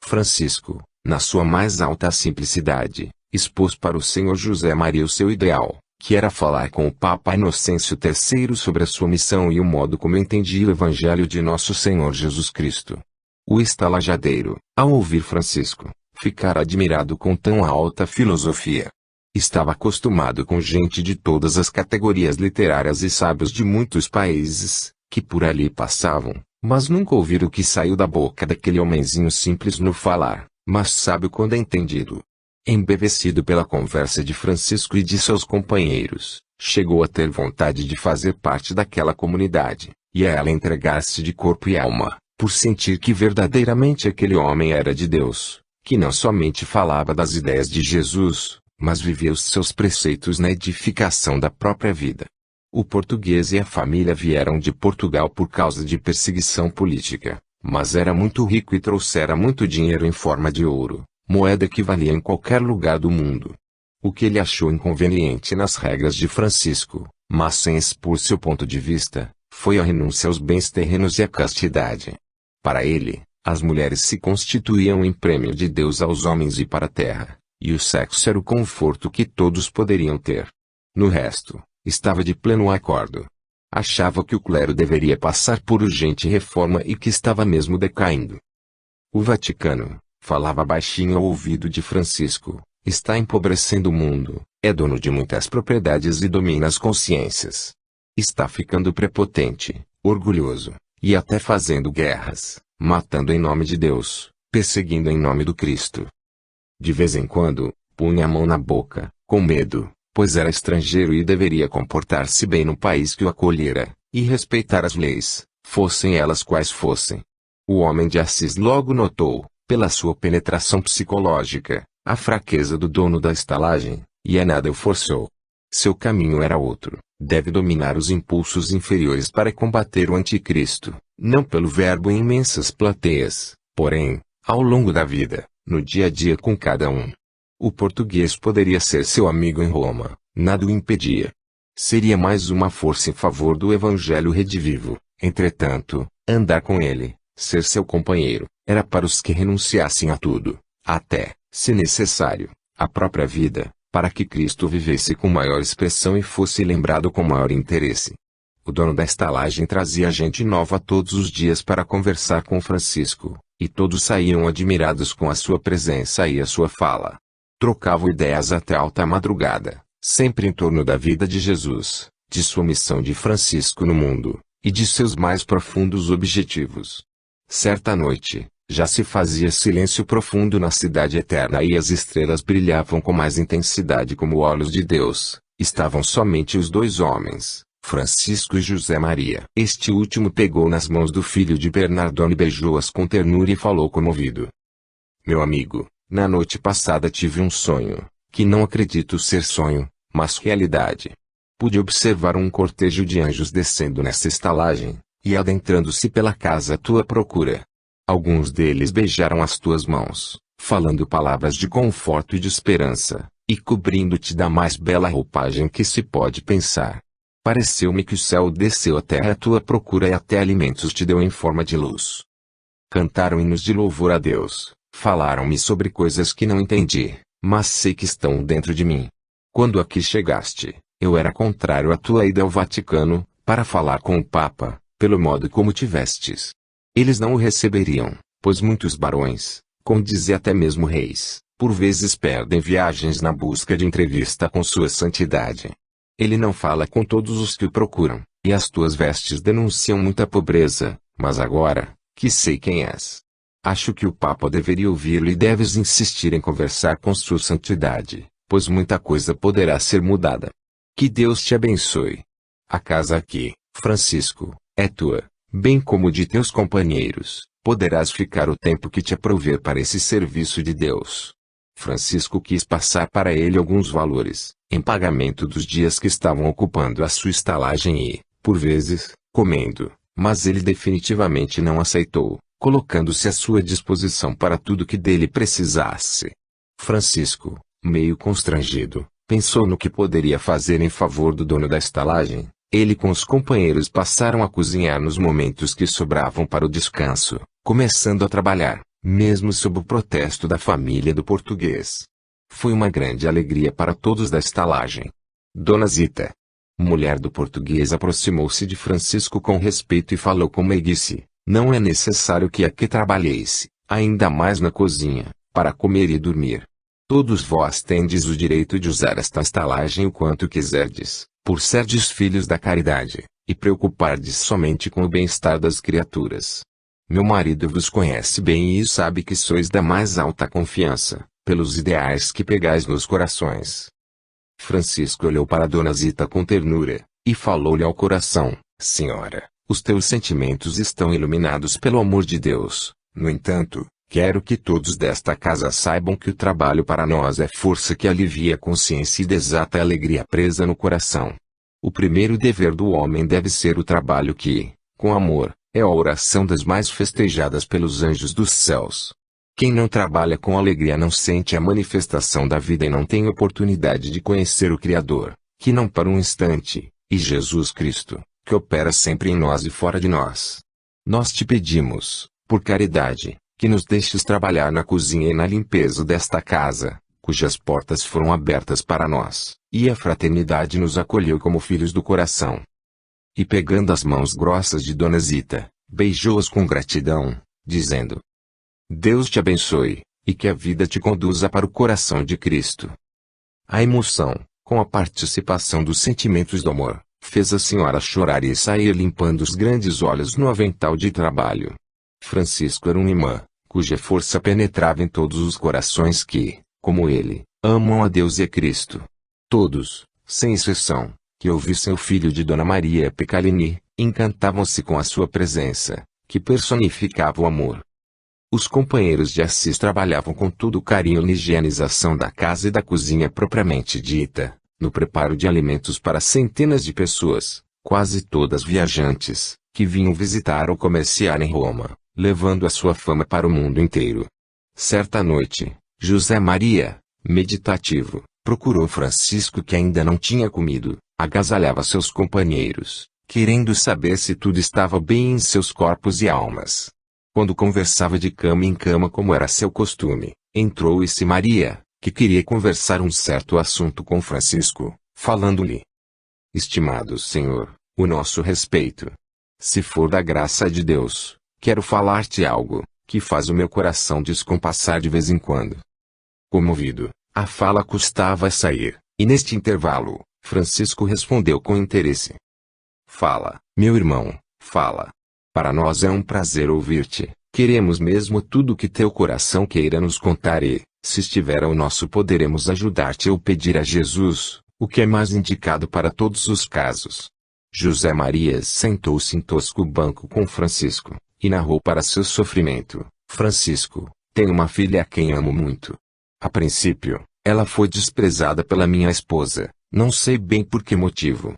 Francisco, na sua mais alta simplicidade, Expôs para o Senhor José Maria o seu ideal, que era falar com o Papa Inocêncio III sobre a sua missão e o modo como entendia o Evangelho de nosso Senhor Jesus Cristo. O estalajadeiro, ao ouvir Francisco, ficara admirado com tão alta filosofia. Estava acostumado com gente de todas as categorias literárias e sábios de muitos países, que por ali passavam, mas nunca ouviram o que saiu da boca daquele homenzinho simples no falar, mas sábio quando entendido. Embevecido pela conversa de Francisco e de seus companheiros, chegou a ter vontade de fazer parte daquela comunidade, e a ela entregar-se de corpo e alma, por sentir que verdadeiramente aquele homem era de Deus, que não somente falava das ideias de Jesus, mas vivia os seus preceitos na edificação da própria vida. O português e a família vieram de Portugal por causa de perseguição política, mas era muito rico e trouxera muito dinheiro em forma de ouro, moeda que valia em qualquer lugar do mundo. O que ele achou inconveniente nas regras de Francisco, mas sem expor seu ponto de vista, foi a renúncia aos bens terrenos e à castidade. Para ele, as mulheres se constituíam em prêmio de Deus aos homens e para a terra, e o sexo era o conforto que todos poderiam ter. No resto, estava de pleno acordo. Achava que o clero deveria passar por urgente reforma e que estava mesmo decaindo. O Vaticano, falava baixinho ao ouvido de Francisco, está empobrecendo o mundo, é dono de muitas propriedades e domina as consciências. Está ficando prepotente, orgulhoso, e até fazendo guerras, matando em nome de Deus, perseguindo em nome do Cristo. De vez em quando, punha a mão na boca, com medo, pois era estrangeiro e deveria comportar-se bem no país que o acolhera, e respeitar as leis, fossem elas quais fossem. O homem de Assis logo notou, pela sua penetração psicológica, a fraqueza do dono da estalagem, e a nada o forçou. Seu caminho era outro, deve dominar os impulsos inferiores para combater o anticristo, não pelo verbo em imensas plateias, porém, ao longo da vida, no dia a dia com cada um. O português poderia ser seu amigo em Roma, nada o impedia. Seria mais uma força em favor do evangelho redivivo, entretanto, andar com ele, ser seu companheiro, era para os que renunciassem a tudo, até, se necessário, a própria vida, para que Cristo vivesse com maior expressão e fosse lembrado com maior interesse. O dono da estalagem trazia gente nova todos os dias para conversar com Francisco, e todos saíam admirados com a sua presença e a sua fala. Trocavam ideias até alta madrugada, sempre em torno da vida de Jesus, de sua missão de Francisco no mundo, e de seus mais profundos objetivos. Certa noite, já se fazia silêncio profundo na cidade eterna e as estrelas brilhavam com mais intensidade como olhos de Deus. Estavam somente os dois homens, Francisco e José Maria. Este último pegou nas mãos do filho de Bernardone e beijou-as com ternura e falou comovido. Meu amigo, na noite passada tive um sonho, que não acredito ser sonho, mas realidade. Pude observar um cortejo de anjos descendo nessa estalagem, e adentrando-se pela casa à tua procura. Alguns deles beijaram as tuas mãos, falando palavras de conforto e de esperança, e cobrindo-te da mais bela roupagem que se pode pensar. Pareceu-me que o céu desceu à terra à tua procura e até alimentos te deu em forma de luz. Cantaram hinos de louvor a Deus, falaram-me sobre coisas que não entendi, mas sei que estão dentro de mim. Quando aqui chegaste, eu era contrário à tua ida ao Vaticano, para falar com o Papa, pelo modo como tivestes. Eles não o receberiam, pois muitos barões, como dizia até mesmo reis, por vezes perdem viagens na busca de entrevista com sua santidade. Ele não fala com todos os que o procuram, e as tuas vestes denunciam muita pobreza, mas agora, que sei quem és, acho que o Papa deveria ouvi-lo e deves insistir em conversar com sua santidade, pois muita coisa poderá ser mudada. Que Deus te abençoe. A casa aqui, Francisco, é tua, bem como de teus companheiros, poderás ficar o tempo que te aprouver para esse serviço de Deus. Francisco quis passar para ele alguns valores, em pagamento dos dias que estavam ocupando a sua estalagem e, por vezes, comendo, mas ele definitivamente não aceitou, colocando-se à sua disposição para tudo que dele precisasse. Francisco, meio constrangido, pensou no que poderia fazer em favor do dono da estalagem. Ele com os companheiros passaram a cozinhar nos momentos que sobravam para o descanso, começando a trabalhar, mesmo sob o protesto da família do português. Foi uma grande alegria para todos da estalagem. Dona Zita, mulher do português, aproximou-se de Francisco com respeito e falou com meiguice: não é necessário que aqui trabalheis, ainda mais na cozinha, para comer e dormir. Todos vós tendes o direito de usar esta estalagem o quanto quiserdes, por serdes filhos da caridade, e preocupardes somente com o bem-estar das criaturas. Meu marido vos conhece bem e sabe que sois da mais alta confiança, pelos ideais que pegais nos corações. Francisco olhou para Dona Zita com ternura, e falou-lhe ao coração: senhora, os teus sentimentos estão iluminados pelo amor de Deus. No entanto, quero que todos desta casa saibam que o trabalho para nós é força que alivia a consciência e desata a alegria presa no coração. O primeiro dever do homem deve ser o trabalho que, com amor, é a oração das mais festejadas pelos anjos dos céus. Quem não trabalha com alegria não sente a manifestação da vida e não tem oportunidade de conhecer o Criador, que não para um instante, e Jesus Cristo, que opera sempre em nós e fora de nós. Nós te pedimos, por caridade, que nos deixes trabalhar na cozinha e na limpeza desta casa, cujas portas foram abertas para nós, e a fraternidade nos acolheu como filhos do coração. E pegando as mãos grossas de Dona Zita, beijou-as com gratidão, dizendo: Deus te abençoe, e que a vida te conduza para o coração de Cristo. A emoção, com a participação dos sentimentos do amor, fez a senhora chorar e sair limpando os grandes olhos no avental de trabalho. Francisco era um imã, cuja força penetrava em todos os corações que, como ele, amam a Deus e a Cristo. Todos, sem exceção, que ouvissem o filho de Dona Maria Picalini, encantavam-se com a sua presença, que personificava o amor. Os companheiros de Assis trabalhavam com todo o carinho na higienização da casa e da cozinha propriamente dita, no preparo de alimentos para centenas de pessoas, quase todas viajantes, que vinham visitar ou comerciar em Roma, levando a sua fama para o mundo inteiro. Certa noite, José Maria, meditativo, procurou Francisco, que ainda não tinha comido, agasalhava seus companheiros, querendo saber se tudo estava bem em seus corpos e almas. Quando conversava de cama em cama como era seu costume, entrou-se Maria, que queria conversar um certo assunto com Francisco, falando-lhe: Estimado senhor, o nosso respeito. Se for da graça de Deus, quero falar-te algo, que faz o meu coração descompassar de vez em quando. Comovido, a fala custava a sair, e neste intervalo, Francisco respondeu com interesse: Fala, meu irmão, fala. Para nós é um prazer ouvir-te, queremos mesmo tudo o que teu coração queira nos contar e, se estiver ao nosso poderemos ajudar-te ou pedir a Jesus, o que é mais indicado para todos os casos. José Maria sentou-se em tosco banco com Francisco, e narrou para seu sofrimento: Francisco, tenho uma filha a quem amo muito. A princípio, ela foi desprezada pela minha esposa, não sei bem por que motivo.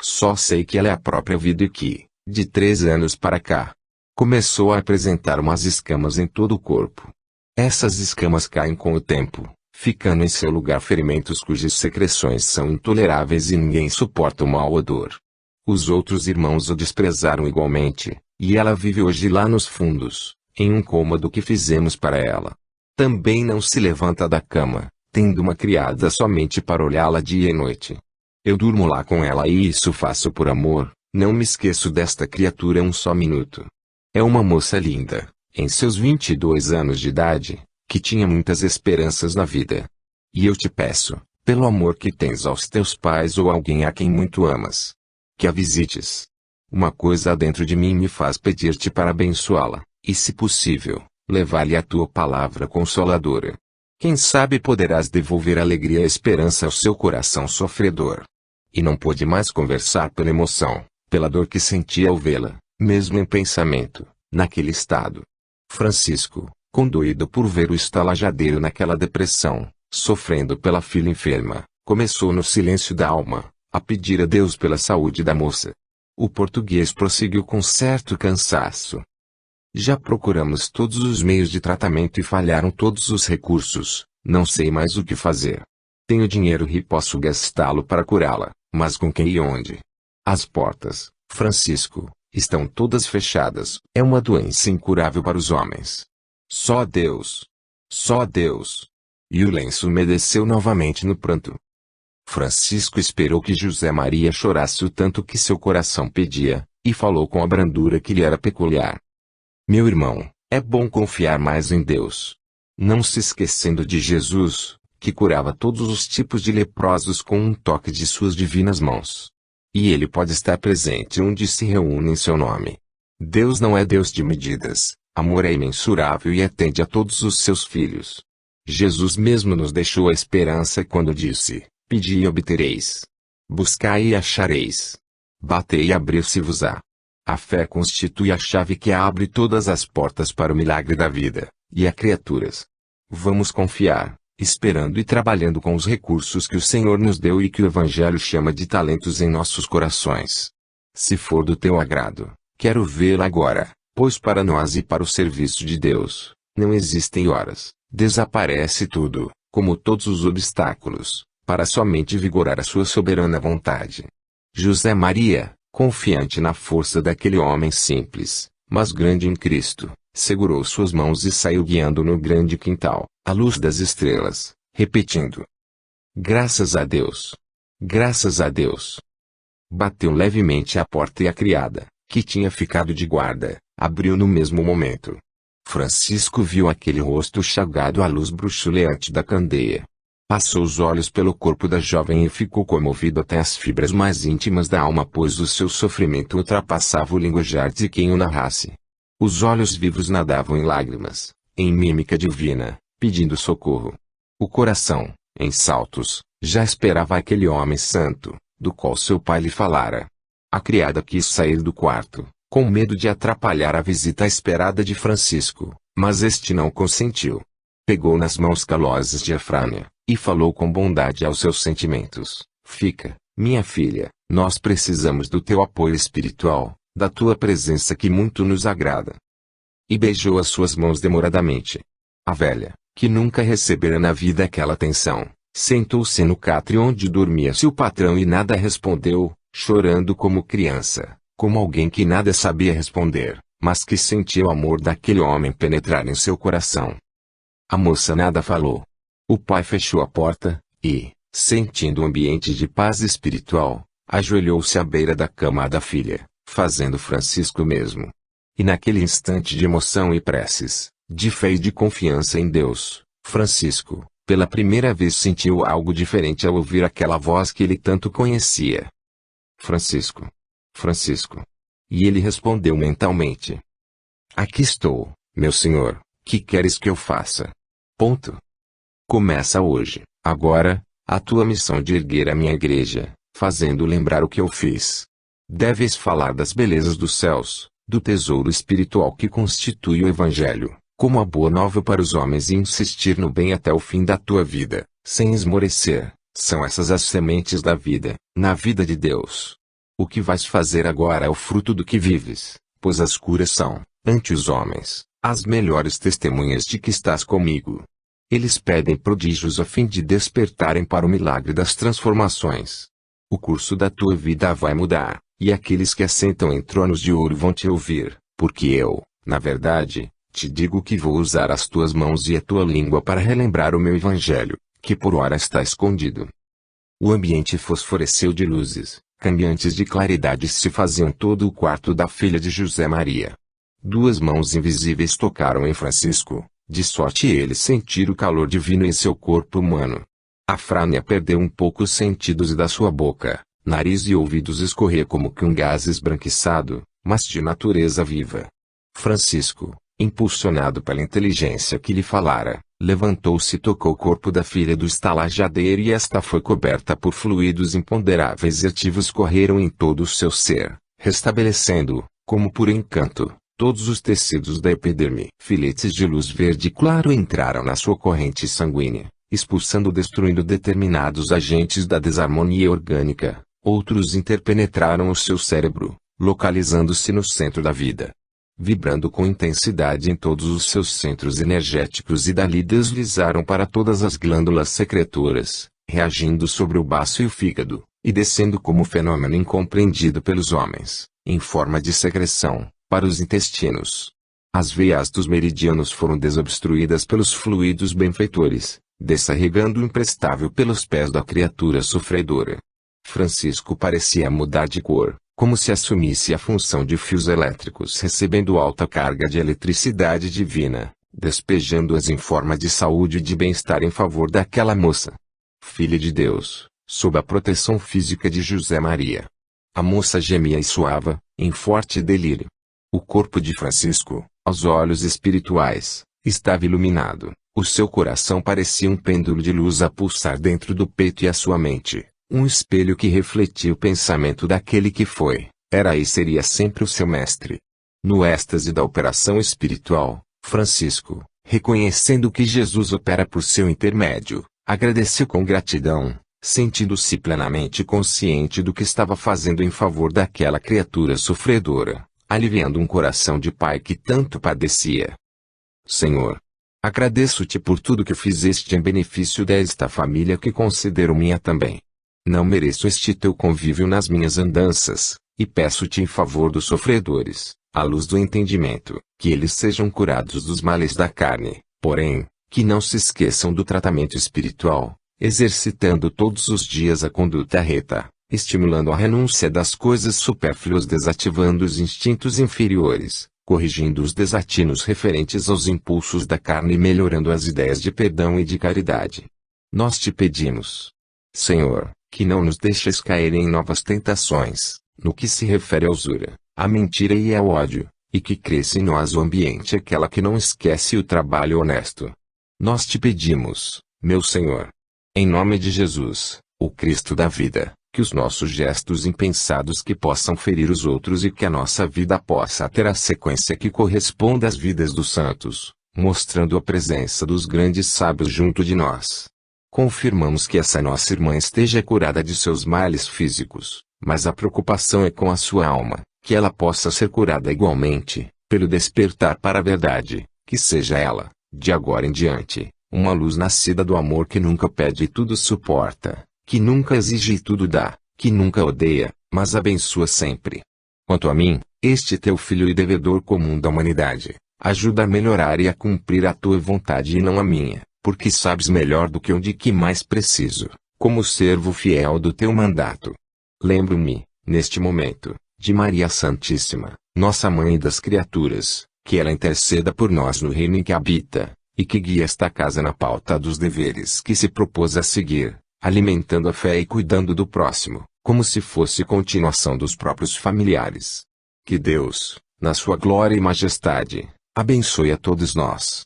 Só sei que ela é a própria vida e que, de 3 anos para cá, começou a apresentar umas escamas em todo o corpo. Essas escamas caem com o tempo, ficando em seu lugar ferimentos cujas secreções são intoleráveis e ninguém suporta o mau odor. Os outros irmãos o desprezaram igualmente, e ela vive hoje lá nos fundos, em um cômodo que fizemos para ela. Também não se levanta da cama, tendo uma criada somente para olhá-la dia e noite. Eu durmo lá com ela e isso faço por amor. Não me esqueço desta criatura um só minuto. É uma moça linda, em seus 22 anos de idade, que tinha muitas esperanças na vida. E eu te peço, pelo amor que tens aos teus pais ou alguém a quem muito amas, que a visites. Uma coisa dentro de mim me faz pedir-te para abençoá-la, e se possível, levar-lhe a tua palavra consoladora. Quem sabe poderás devolver alegria e esperança ao seu coração sofredor. E não pôde mais conversar pela emoção, pela dor que sentia ao vê-la, mesmo em pensamento, naquele estado. Francisco, condoído por ver o estalajadeiro naquela depressão, sofrendo pela filha enferma, começou no silêncio da alma, a pedir a Deus pela saúde da moça. O português prosseguiu com certo cansaço. Já procuramos todos os meios de tratamento e falharam todos os recursos, não sei mais o que fazer. Tenho dinheiro e posso gastá-lo para curá-la, mas com quem e onde? As portas, Francisco, estão todas fechadas. É uma doença incurável para os homens. Só Deus. Só Deus. e o lenço umedeceu novamente no pranto. Francisco esperou que José Maria chorasse o tanto que seu coração pedia, e falou com a brandura que lhe era peculiar. Meu irmão, é bom confiar mais em Deus. Não se esquecendo de Jesus, que curava todos os tipos de leprosos com um toque de suas divinas mãos. E ele pode estar presente onde se reúne em seu nome. Deus não é Deus de medidas, amor é imensurável e atende a todos os seus filhos. Jesus mesmo nos deixou a esperança quando disse: Pedi e obtereis. Buscai e achareis. Batei e abrir-se-vos-á. A fé constitui a chave que abre todas as portas para o milagre da vida, e a criaturas. Vamos confiar, esperando e trabalhando com os recursos que o Senhor nos deu e que o Evangelho chama de talentos em nossos corações. Se for do teu agrado, quero vê-la agora, pois para nós e para o serviço de Deus, não existem horas, desaparece tudo, como todos os obstáculos, para somente vigorar a sua soberana vontade. José Maria, confiante na força daquele homem simples, mas grande em Cristo, segurou suas mãos e saiu guiando no grande quintal, à luz das estrelas, repetindo: Graças a Deus! Graças a Deus! Bateu levemente à porta e a criada, que tinha ficado de guarda, abriu no mesmo momento. Francisco viu aquele rosto chagado à luz bruxuleante da candeia. Passou os olhos pelo corpo da jovem e ficou comovido até as fibras mais íntimas da alma, pois o seu sofrimento ultrapassava o linguajar de quem o narrasse. Os olhos vivos nadavam em lágrimas, em mímica divina, pedindo socorro. O coração, em saltos, já esperava aquele homem santo, do qual seu pai lhe falara. A criada quis sair do quarto, com medo de atrapalhar a visita esperada de Francisco, mas este não consentiu. Pegou nas mãos calosas de Efrânia, e falou com bondade aos seus sentimentos: Fica, minha filha, nós precisamos do teu apoio espiritual, da tua presença que muito nos agrada. E beijou as suas mãos demoradamente. A velha, que nunca recebera na vida aquela atenção, sentou-se no catre onde dormia seu patrão e nada respondeu, chorando como criança, como alguém que nada sabia responder, mas que sentia o amor daquele homem penetrar em seu coração. A moça nada falou. O pai fechou a porta, e, sentindo um ambiente de paz espiritual, ajoelhou-se à beira da cama da filha, fazendo Francisco mesmo. E naquele instante de emoção e preces, de fé e de confiança em Deus, Francisco, pela primeira vez sentiu algo diferente ao ouvir aquela voz que ele tanto conhecia. Francisco. Francisco. E ele respondeu mentalmente: Aqui estou, meu senhor, que queres que eu faça? Ponto. Começa hoje, agora, a tua missão de erguer a minha igreja, fazendo lembrar o que eu fiz. Deves falar das belezas dos céus, do tesouro espiritual que constitui o Evangelho, como a boa nova para os homens e insistir no bem até o fim da tua vida, sem esmorecer. São essas as sementes da vida, na vida de Deus. O que vais fazer agora é o fruto do que vives, pois as curas são, ante os homens, as melhores testemunhas de que estás comigo. Eles pedem prodígios a fim de despertarem para o milagre das transformações. O curso da tua vida vai mudar, e aqueles que assentam em tronos de ouro vão te ouvir, porque eu, na verdade, te digo que vou usar as tuas mãos e a tua língua para relembrar o meu evangelho, que por ora está escondido. O ambiente fosforesceu de luzes, cambiantes de claridade se faziam todo o quarto da filha de José Maria. Duas mãos invisíveis tocaram em Francisco, de sorte ele sentir o calor divino em seu corpo humano. A Frânia perdeu um pouco os sentidos e da sua boca, nariz e ouvidos escorrer como que um gás esbranquiçado, mas de natureza viva. Francisco, impulsionado pela inteligência que lhe falara, levantou-se e tocou o corpo da filha do estalajadeiro e esta foi coberta por fluidos imponderáveis e ativos correram em todo o seu ser, restabelecendo, como por encanto, todos os tecidos da epiderme. Filetes de luz verde claro entraram na sua corrente sanguínea, expulsando ou destruindo determinados agentes da desarmonia orgânica. Outros interpenetraram o seu cérebro, localizando-se no centro da vida, vibrando com intensidade em todos os seus centros energéticos e dali deslizaram para todas as glândulas secretoras, reagindo sobre o baço e o fígado, e descendo como fenômeno incompreendido pelos homens, em forma de secreção, para os intestinos. As veias dos meridianos foram desobstruídas pelos fluidos benfeitores, descarregando o imprestável pelos pés da criatura sofredora. Francisco parecia mudar de cor, como se assumisse a função de fios elétricos recebendo alta carga de eletricidade divina, despejando-as em forma de saúde e de bem-estar em favor daquela moça, filha de Deus, sob a proteção física de José Maria. A moça gemia e suava, em forte delírio. O corpo de Francisco, aos olhos espirituais, estava iluminado, o seu coração parecia um pêndulo de luz a pulsar dentro do peito e a sua mente, um espelho que refletia o pensamento daquele que foi, era e seria sempre o seu mestre. No êxtase da operação espiritual, Francisco, reconhecendo que Jesus opera por seu intermédio, agradeceu com gratidão, sentindo-se plenamente consciente do que estava fazendo em favor daquela criatura sofredora, aliviando um coração de pai que tanto padecia. Senhor, agradeço-te por tudo que fizeste em benefício desta família que considero minha também. Não mereço este teu convívio nas minhas andanças, e peço-te em favor dos sofredores, à luz do entendimento, que eles sejam curados dos males da carne, porém, que não se esqueçam do tratamento espiritual, exercitando todos os dias a conduta reta, estimulando a renúncia das coisas supérfluas, desativando os instintos inferiores, corrigindo os desatinos referentes aos impulsos da carne e melhorando as ideias de perdão e de caridade. Nós te pedimos, Senhor, que não nos deixes cair em novas tentações, no que se refere à usura, à mentira e ao ódio, e que cresça em nós o ambiente aquela que não esquece o trabalho honesto. Nós te pedimos, meu Senhor, em nome de Jesus, o Cristo da vida, que os nossos gestos impensados que possam ferir os outros e que a nossa vida possa ter a sequência que corresponda às vidas dos santos, mostrando a presença dos grandes sábios junto de nós. Confirmamos que essa nossa irmã esteja curada de seus males físicos, mas a preocupação é com a sua alma, que ela possa ser curada igualmente, pelo despertar para a verdade, que seja ela, de agora em diante, uma luz nascida do amor que nunca pede e tudo suporta, que nunca exige e tudo dá, que nunca odeia, mas abençoa sempre. Quanto a mim, este teu filho e devedor comum da humanidade, ajuda a melhorar e a cumprir a tua vontade e não a minha, porque sabes melhor do que onde que mais preciso, como servo fiel do teu mandato. Lembro-me, neste momento, de Maria Santíssima, nossa Mãe das criaturas, que ela interceda por nós no reino em que habita, e que guie esta casa na pauta dos deveres que se propôs a seguir, alimentando a fé e cuidando do próximo, como se fosse continuação dos próprios familiares. Que Deus, na sua glória e majestade, abençoe a todos nós.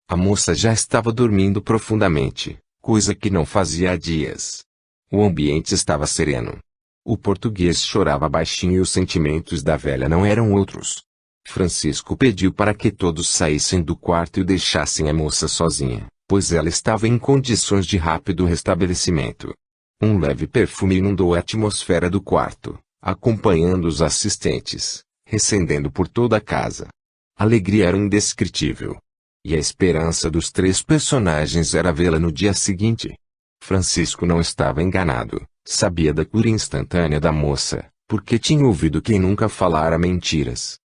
A moça já estava dormindo profundamente, coisa que não fazia há dias. O ambiente estava sereno. O português chorava baixinho e os sentimentos da velha não eram outros. Francisco pediu para que todos saíssem do quarto e deixassem a moça sozinha, pois ela estava em condições de rápido restabelecimento. Um leve perfume inundou a atmosfera do quarto, acompanhando os assistentes, recendendo por toda a casa. A alegria era indescritível. E a esperança dos três personagens era vê-la no dia seguinte. Francisco não estava enganado, sabia da cura instantânea da moça, porque tinha ouvido quem nunca falara mentiras.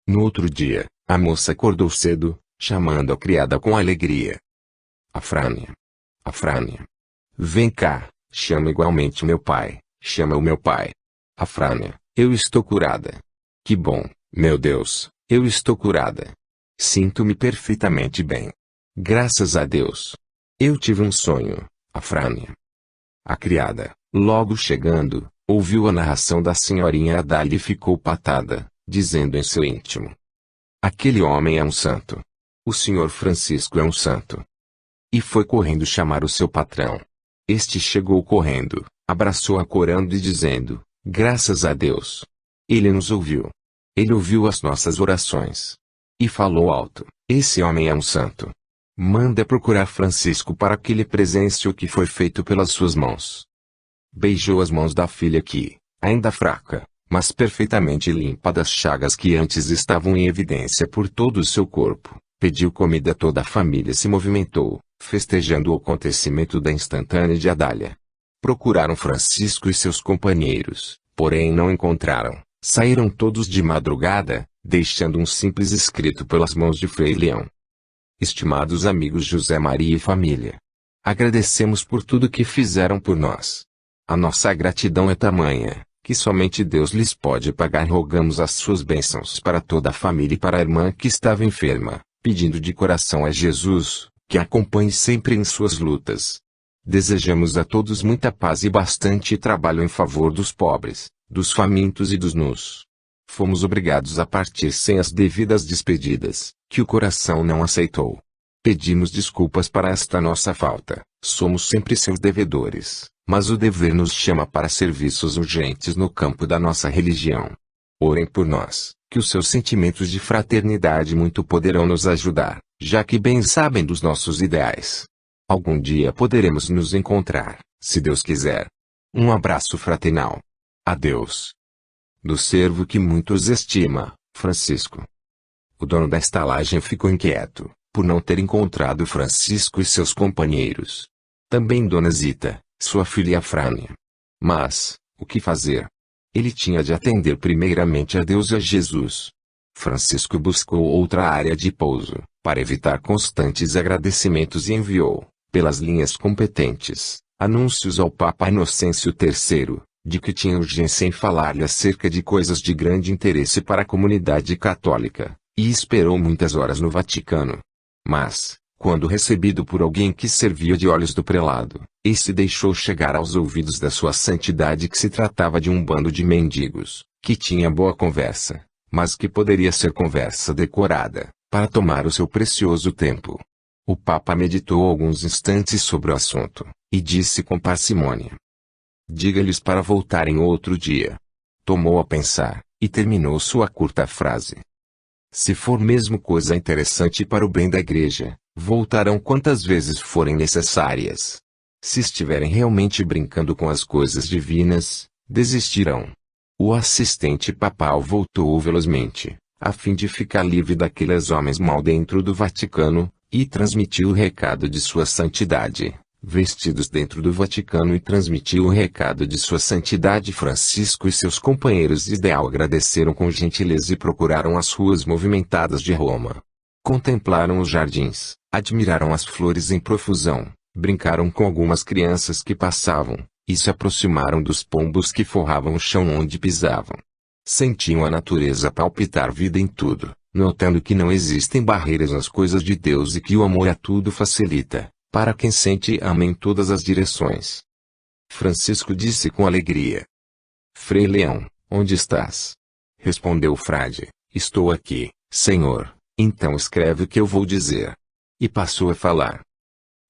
No outro dia, a moça acordou cedo, chamando a criada com alegria. Afrânia. Afrânia. Vem cá, chama igualmente meu pai, chama o meu pai. Afrânia, eu estou curada. Que bom, meu Deus, eu estou curada. Sinto-me perfeitamente bem. Graças a Deus. Eu tive um sonho, Afrânia. A criada, logo chegando, ouviu a narração da senhorinha Adália e ficou patada, dizendo em seu íntimo: aquele homem é um santo. O senhor Francisco é um santo. E foi correndo chamar o seu patrão. Este chegou correndo, abraçou-a corando e dizendo: graças a Deus. Ele nos ouviu. Ele ouviu as nossas orações. E falou alto: esse homem é um santo. Manda procurar Francisco para que lhe presencie o que foi feito pelas suas mãos. Beijou as mãos da filha que, ainda fraca, mas perfeitamente limpa das chagas que antes estavam em evidência por todo o seu corpo, pediu comida. Toda a família se movimentou, festejando o acontecimento da instantânea de Adália. Procuraram Francisco e seus companheiros, porém não encontraram. Saíram todos de madrugada, deixando um simples escrito pelas mãos de Frei Leão. Estimados amigos José Maria e família, Agradecemos por tudo que fizeram por nós. A nossa gratidão é tamanha, que somente Deus lhes pode pagar. Rogamos as suas bênçãos para toda a família e para a irmã que estava enferma, pedindo de coração a Jesus, que a acompanhe sempre em suas lutas. Desejamos a todos muita paz e bastante trabalho em favor dos pobres, dos famintos e dos nus. Fomos obrigados a partir sem as devidas despedidas, que o coração não aceitou. Pedimos desculpas para esta nossa falta. Somos sempre seus devedores, mas o dever nos chama para serviços urgentes no campo da nossa religião. Orem por nós, que os seus sentimentos de fraternidade muito poderão nos ajudar, já que bem sabem dos nossos ideais. Algum dia poderemos nos encontrar, se Deus quiser. Um abraço fraternal. Adeus. Do servo que muitos estima, Francisco. O dono da estalagem ficou inquieto, por não ter encontrado Francisco e seus companheiros. Também Dona Zita, sua filha Afrânia. Mas, o que fazer? Ele tinha de atender primeiramente a Deus e a Jesus. Francisco buscou outra área de pouso, para evitar constantes agradecimentos e enviou, pelas linhas competentes, anúncios ao Papa Inocêncio III, de que tinha urgência em falar-lhe acerca de coisas de grande interesse para a comunidade católica, e esperou muitas horas no Vaticano. Mas, quando recebido por alguém que servia de olhos do prelado, esse deixou chegar aos ouvidos da sua santidade que se tratava de um bando de mendigos, que tinha boa conversa, mas que poderia ser conversa decorada, para tomar o seu precioso tempo. O Papa meditou alguns instantes sobre o assunto, e disse com parcimônia: diga-lhes para voltarem outro dia. Tomou a pensar, e terminou sua curta frase: se for mesmo coisa interessante para o bem da igreja, voltarão quantas vezes forem necessárias. Se estiverem realmente brincando com as coisas divinas, desistirão. O assistente papal voltou velozmente, a fim de ficar livre daqueles homens mal dentro do Vaticano, e transmitiu o recado de sua santidade. Vestidos dentro do Vaticano, e transmitiu o recado de sua santidade. Francisco e seus companheiros de ideal agradeceram com gentileza e procuraram as ruas movimentadas de Roma. Contemplaram os jardins, admiraram as flores em profusão, brincaram com algumas crianças que passavam, e se aproximaram dos pombos que forravam o chão onde pisavam. Sentiam a natureza palpitar vida em tudo, notando que não existem barreiras nas coisas de Deus e que o amor a tudo facilita, para quem sente ama em todas as direções. Francisco disse com alegria: Frei Leão, onde estás? Respondeu o frade: estou aqui, Senhor. Então escreve o que eu vou dizer. E passou a falar.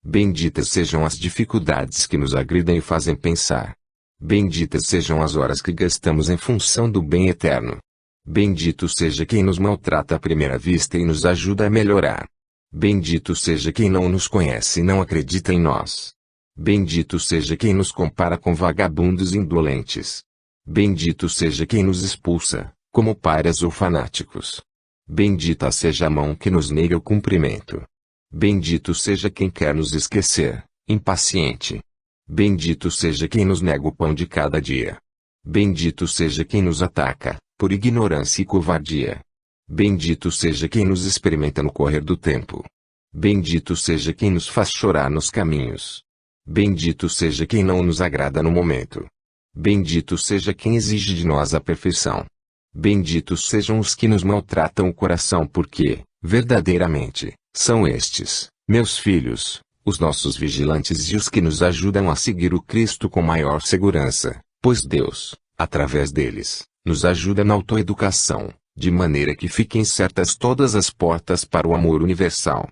Benditas sejam as dificuldades que nos agridam e fazem pensar. Benditas sejam as horas que gastamos em função do bem eterno. Bendito seja quem nos maltrata à primeira vista e nos ajuda a melhorar. Bendito seja quem não nos conhece e não acredita em nós. Bendito seja quem nos compara com vagabundos indolentes. Bendito seja quem nos expulsa, como párias ou fanáticos. Bendita seja a mão que nos nega o cumprimento. Bendito seja quem quer nos esquecer, impaciente. Bendito seja quem nos nega o pão de cada dia. Bendito seja quem nos ataca, por ignorância e covardia. Bendito seja quem nos experimenta no correr do tempo. Bendito seja quem nos faz chorar nos caminhos. Bendito seja quem não nos agrada no momento. Bendito seja quem exige de nós a perfeição. Benditos sejam os que nos maltratam o coração, porque, verdadeiramente, são estes, meus filhos, os nossos vigilantes e os que nos ajudam a seguir o Cristo com maior segurança, pois Deus, através deles, nos ajuda na autoeducação, de maneira que fiquem certas todas as portas para o amor universal.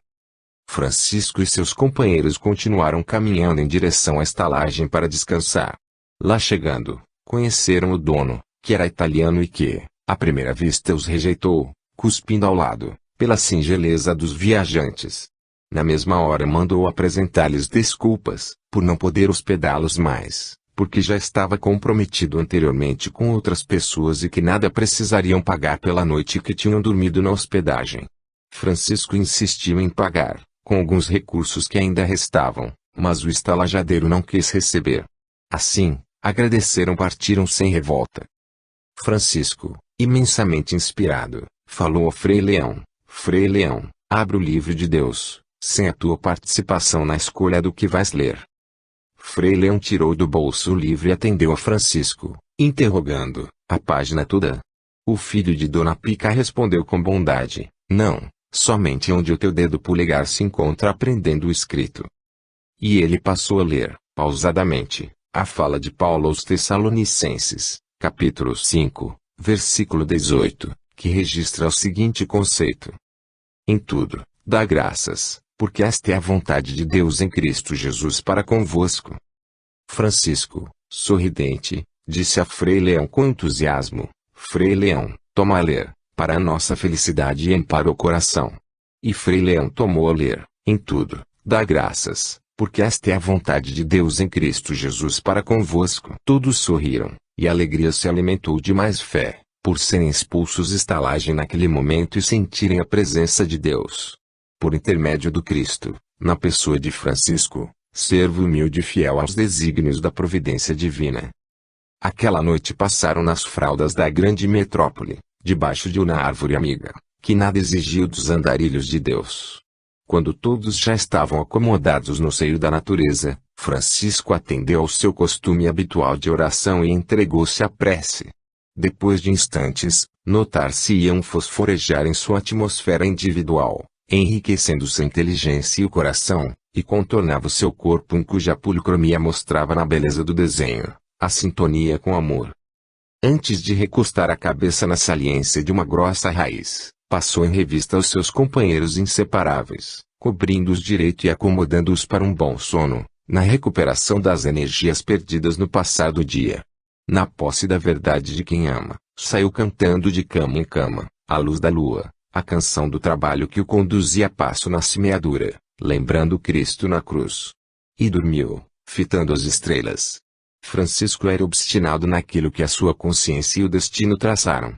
Francisco e seus companheiros continuaram caminhando em direção à estalagem para descansar. Lá chegando, conheceram o dono, que era italiano e que, à primeira vista os rejeitou, cuspindo ao lado, pela singeleza dos viajantes. Na mesma hora mandou apresentar-lhes desculpas, por não poder hospedá-los mais, porque já estava comprometido anteriormente com outras pessoas e que nada precisariam pagar pela noite que tinham dormido na hospedagem. Francisco insistiu em pagar, com alguns recursos que ainda restavam, mas o estalajadeiro não quis receber. Assim, agradeceram, partiram sem revolta. Francisco, imensamente inspirado, falou ao Frei Leão: Frei Leão, abra o livro de Deus, sem a tua participação na escolha do que vais ler. Frei Leão tirou do bolso o livro e atendeu a Francisco, interrogando, a página toda? O filho de Dona Pica respondeu com bondade, não, somente onde o teu dedo polegar se encontra aprendendo o escrito. E ele passou a ler, pausadamente, a fala de Paulo aos Tessalonicenses, capítulo 5, versículo 18, que registra o seguinte conceito. Em tudo, dá graças, porque esta é a vontade de Deus em Cristo Jesus para convosco. Francisco, sorridente, disse a Frei Leão com entusiasmo, Frei Leão, toma a ler, para a nossa felicidade e amparo o coração. E Frei Leão tomou a ler, em tudo, dá graças, porque esta é a vontade de Deus em Cristo Jesus para convosco. Todos sorriram, e a alegria se alimentou de mais fé, por serem expulsos estalagem naquele momento e sentirem a presença de Deus. Por intermédio do Cristo, na pessoa de Francisco, servo humilde e fiel aos desígnios da providência divina. Aquela noite passaram nas fraldas da grande metrópole, debaixo de uma árvore amiga, que nada exigiu dos andarilhos de Deus. Quando todos já estavam acomodados no seio da natureza, Francisco atendeu ao seu costume habitual de oração e entregou-se à prece. Depois de instantes, notar-se-iam fosforejar em sua atmosfera individual, enriquecendo sua inteligência e o coração, e contornava o seu corpo em cuja policromia mostrava na beleza do desenho, a sintonia com o amor. Antes de recostar a cabeça na saliência de uma grossa raiz, passou em revista os seus companheiros inseparáveis, cobrindo-os direito e acomodando-os para um bom sono, na recuperação das energias perdidas no passado dia. Na posse da verdade de quem ama, saiu cantando de cama em cama, à luz da lua, a canção do trabalho que o conduzia a passo na semeadura, lembrando Cristo na cruz. E dormiu, fitando as estrelas. Francisco era obstinado naquilo que a sua consciência e o destino traçaram.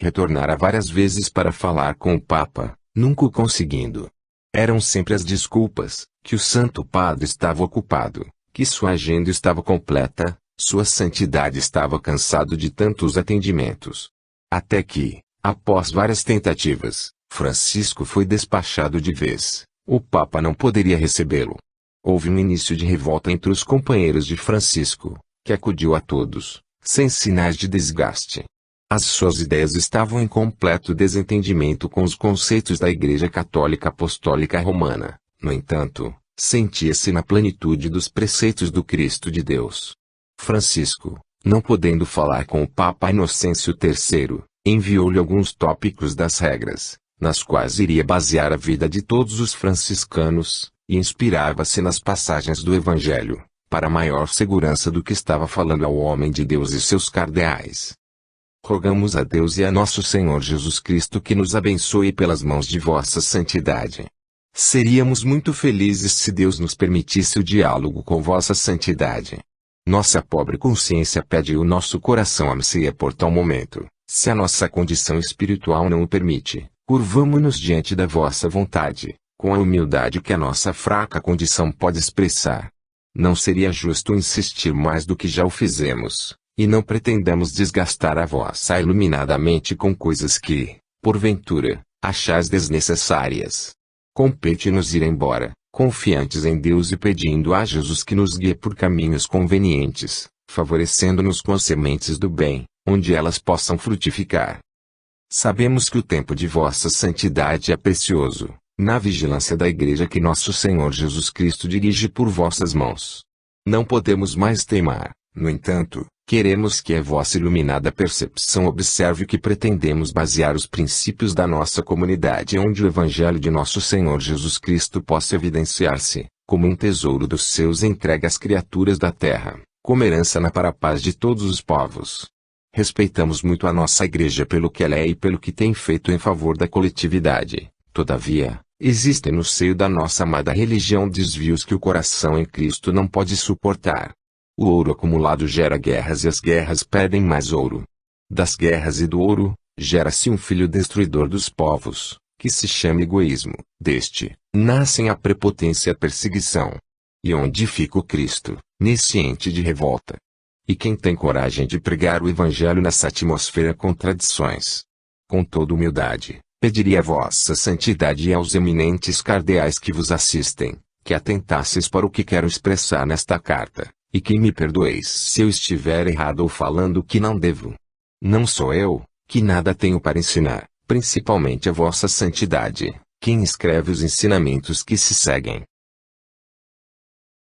Retornara várias vezes para falar com o Papa, nunca o conseguindo. Eram sempre as desculpas, que o Santo Padre estava ocupado, que sua agenda estava completa, sua santidade estava cansado de tantos atendimentos. Até que, após várias tentativas, Francisco foi despachado de vez. O Papa não poderia recebê-lo. Houve um início de revolta entre os companheiros de Francisco, que acudiu a todos, sem sinais de desgaste. As suas ideias estavam em completo desentendimento com os conceitos da Igreja Católica Apostólica Romana. No entanto, sentia-se na plenitude dos preceitos do Cristo de Deus. Francisco, não podendo falar com o Papa Inocêncio III, enviou-lhe alguns tópicos das regras, nas quais iria basear a vida de todos os franciscanos, e inspirava-se nas passagens do Evangelho, para maior segurança do que estava falando ao homem de Deus e seus cardeais. Rogamos a Deus e a nosso Senhor Jesus Cristo que nos abençoe pelas mãos de vossa santidade. Seríamos muito felizes se Deus nos permitisse o diálogo com vossa santidade. Nossa pobre consciência pede e o nosso coração anseia por tal momento. Se a nossa condição espiritual não o permite, curvamo-nos diante da vossa vontade, com a humildade que a nossa fraca condição pode expressar. Não seria justo insistir mais do que já o fizemos, e não pretendamos desgastar a vossa iluminada mente com coisas que, porventura, achais desnecessárias. Compete-nos ir embora, confiantes em Deus e pedindo a Jesus que nos guie por caminhos convenientes, favorecendo-nos com as sementes do bem, onde elas possam frutificar. Sabemos que o tempo de vossa santidade é precioso, na vigilância da Igreja que nosso Senhor Jesus Cristo dirige por vossas mãos. Não podemos mais teimar, no entanto, queremos que a vossa iluminada percepção observe que pretendemos basear os princípios da nossa comunidade onde o Evangelho de nosso Senhor Jesus Cristo possa evidenciar-se, como um tesouro dos seus entregue às criaturas da terra, como herança para a paz de todos os povos. Respeitamos muito a nossa Igreja pelo que ela é e pelo que tem feito em favor da coletividade. Todavia, existem no seio da nossa amada religião desvios que o coração em Cristo não pode suportar. O ouro acumulado gera guerras e as guerras perdem mais ouro. Das guerras e do ouro, gera-se um filho destruidor dos povos, que se chama egoísmo. Deste, nascem a prepotência e a perseguição. E onde fica o Cristo, nesse ente de revolta? E quem tem coragem de pregar o Evangelho nessa atmosfera contradições? Com toda humildade, Pediria a vossa santidade e aos eminentes cardeais que vos assistem, que atentasseis para o que quero expressar nesta carta, e que me perdoeis se eu estiver errado ou falando o que não devo. Não sou eu, que nada tenho para ensinar, principalmente a vossa santidade, quem escreve os ensinamentos que se seguem.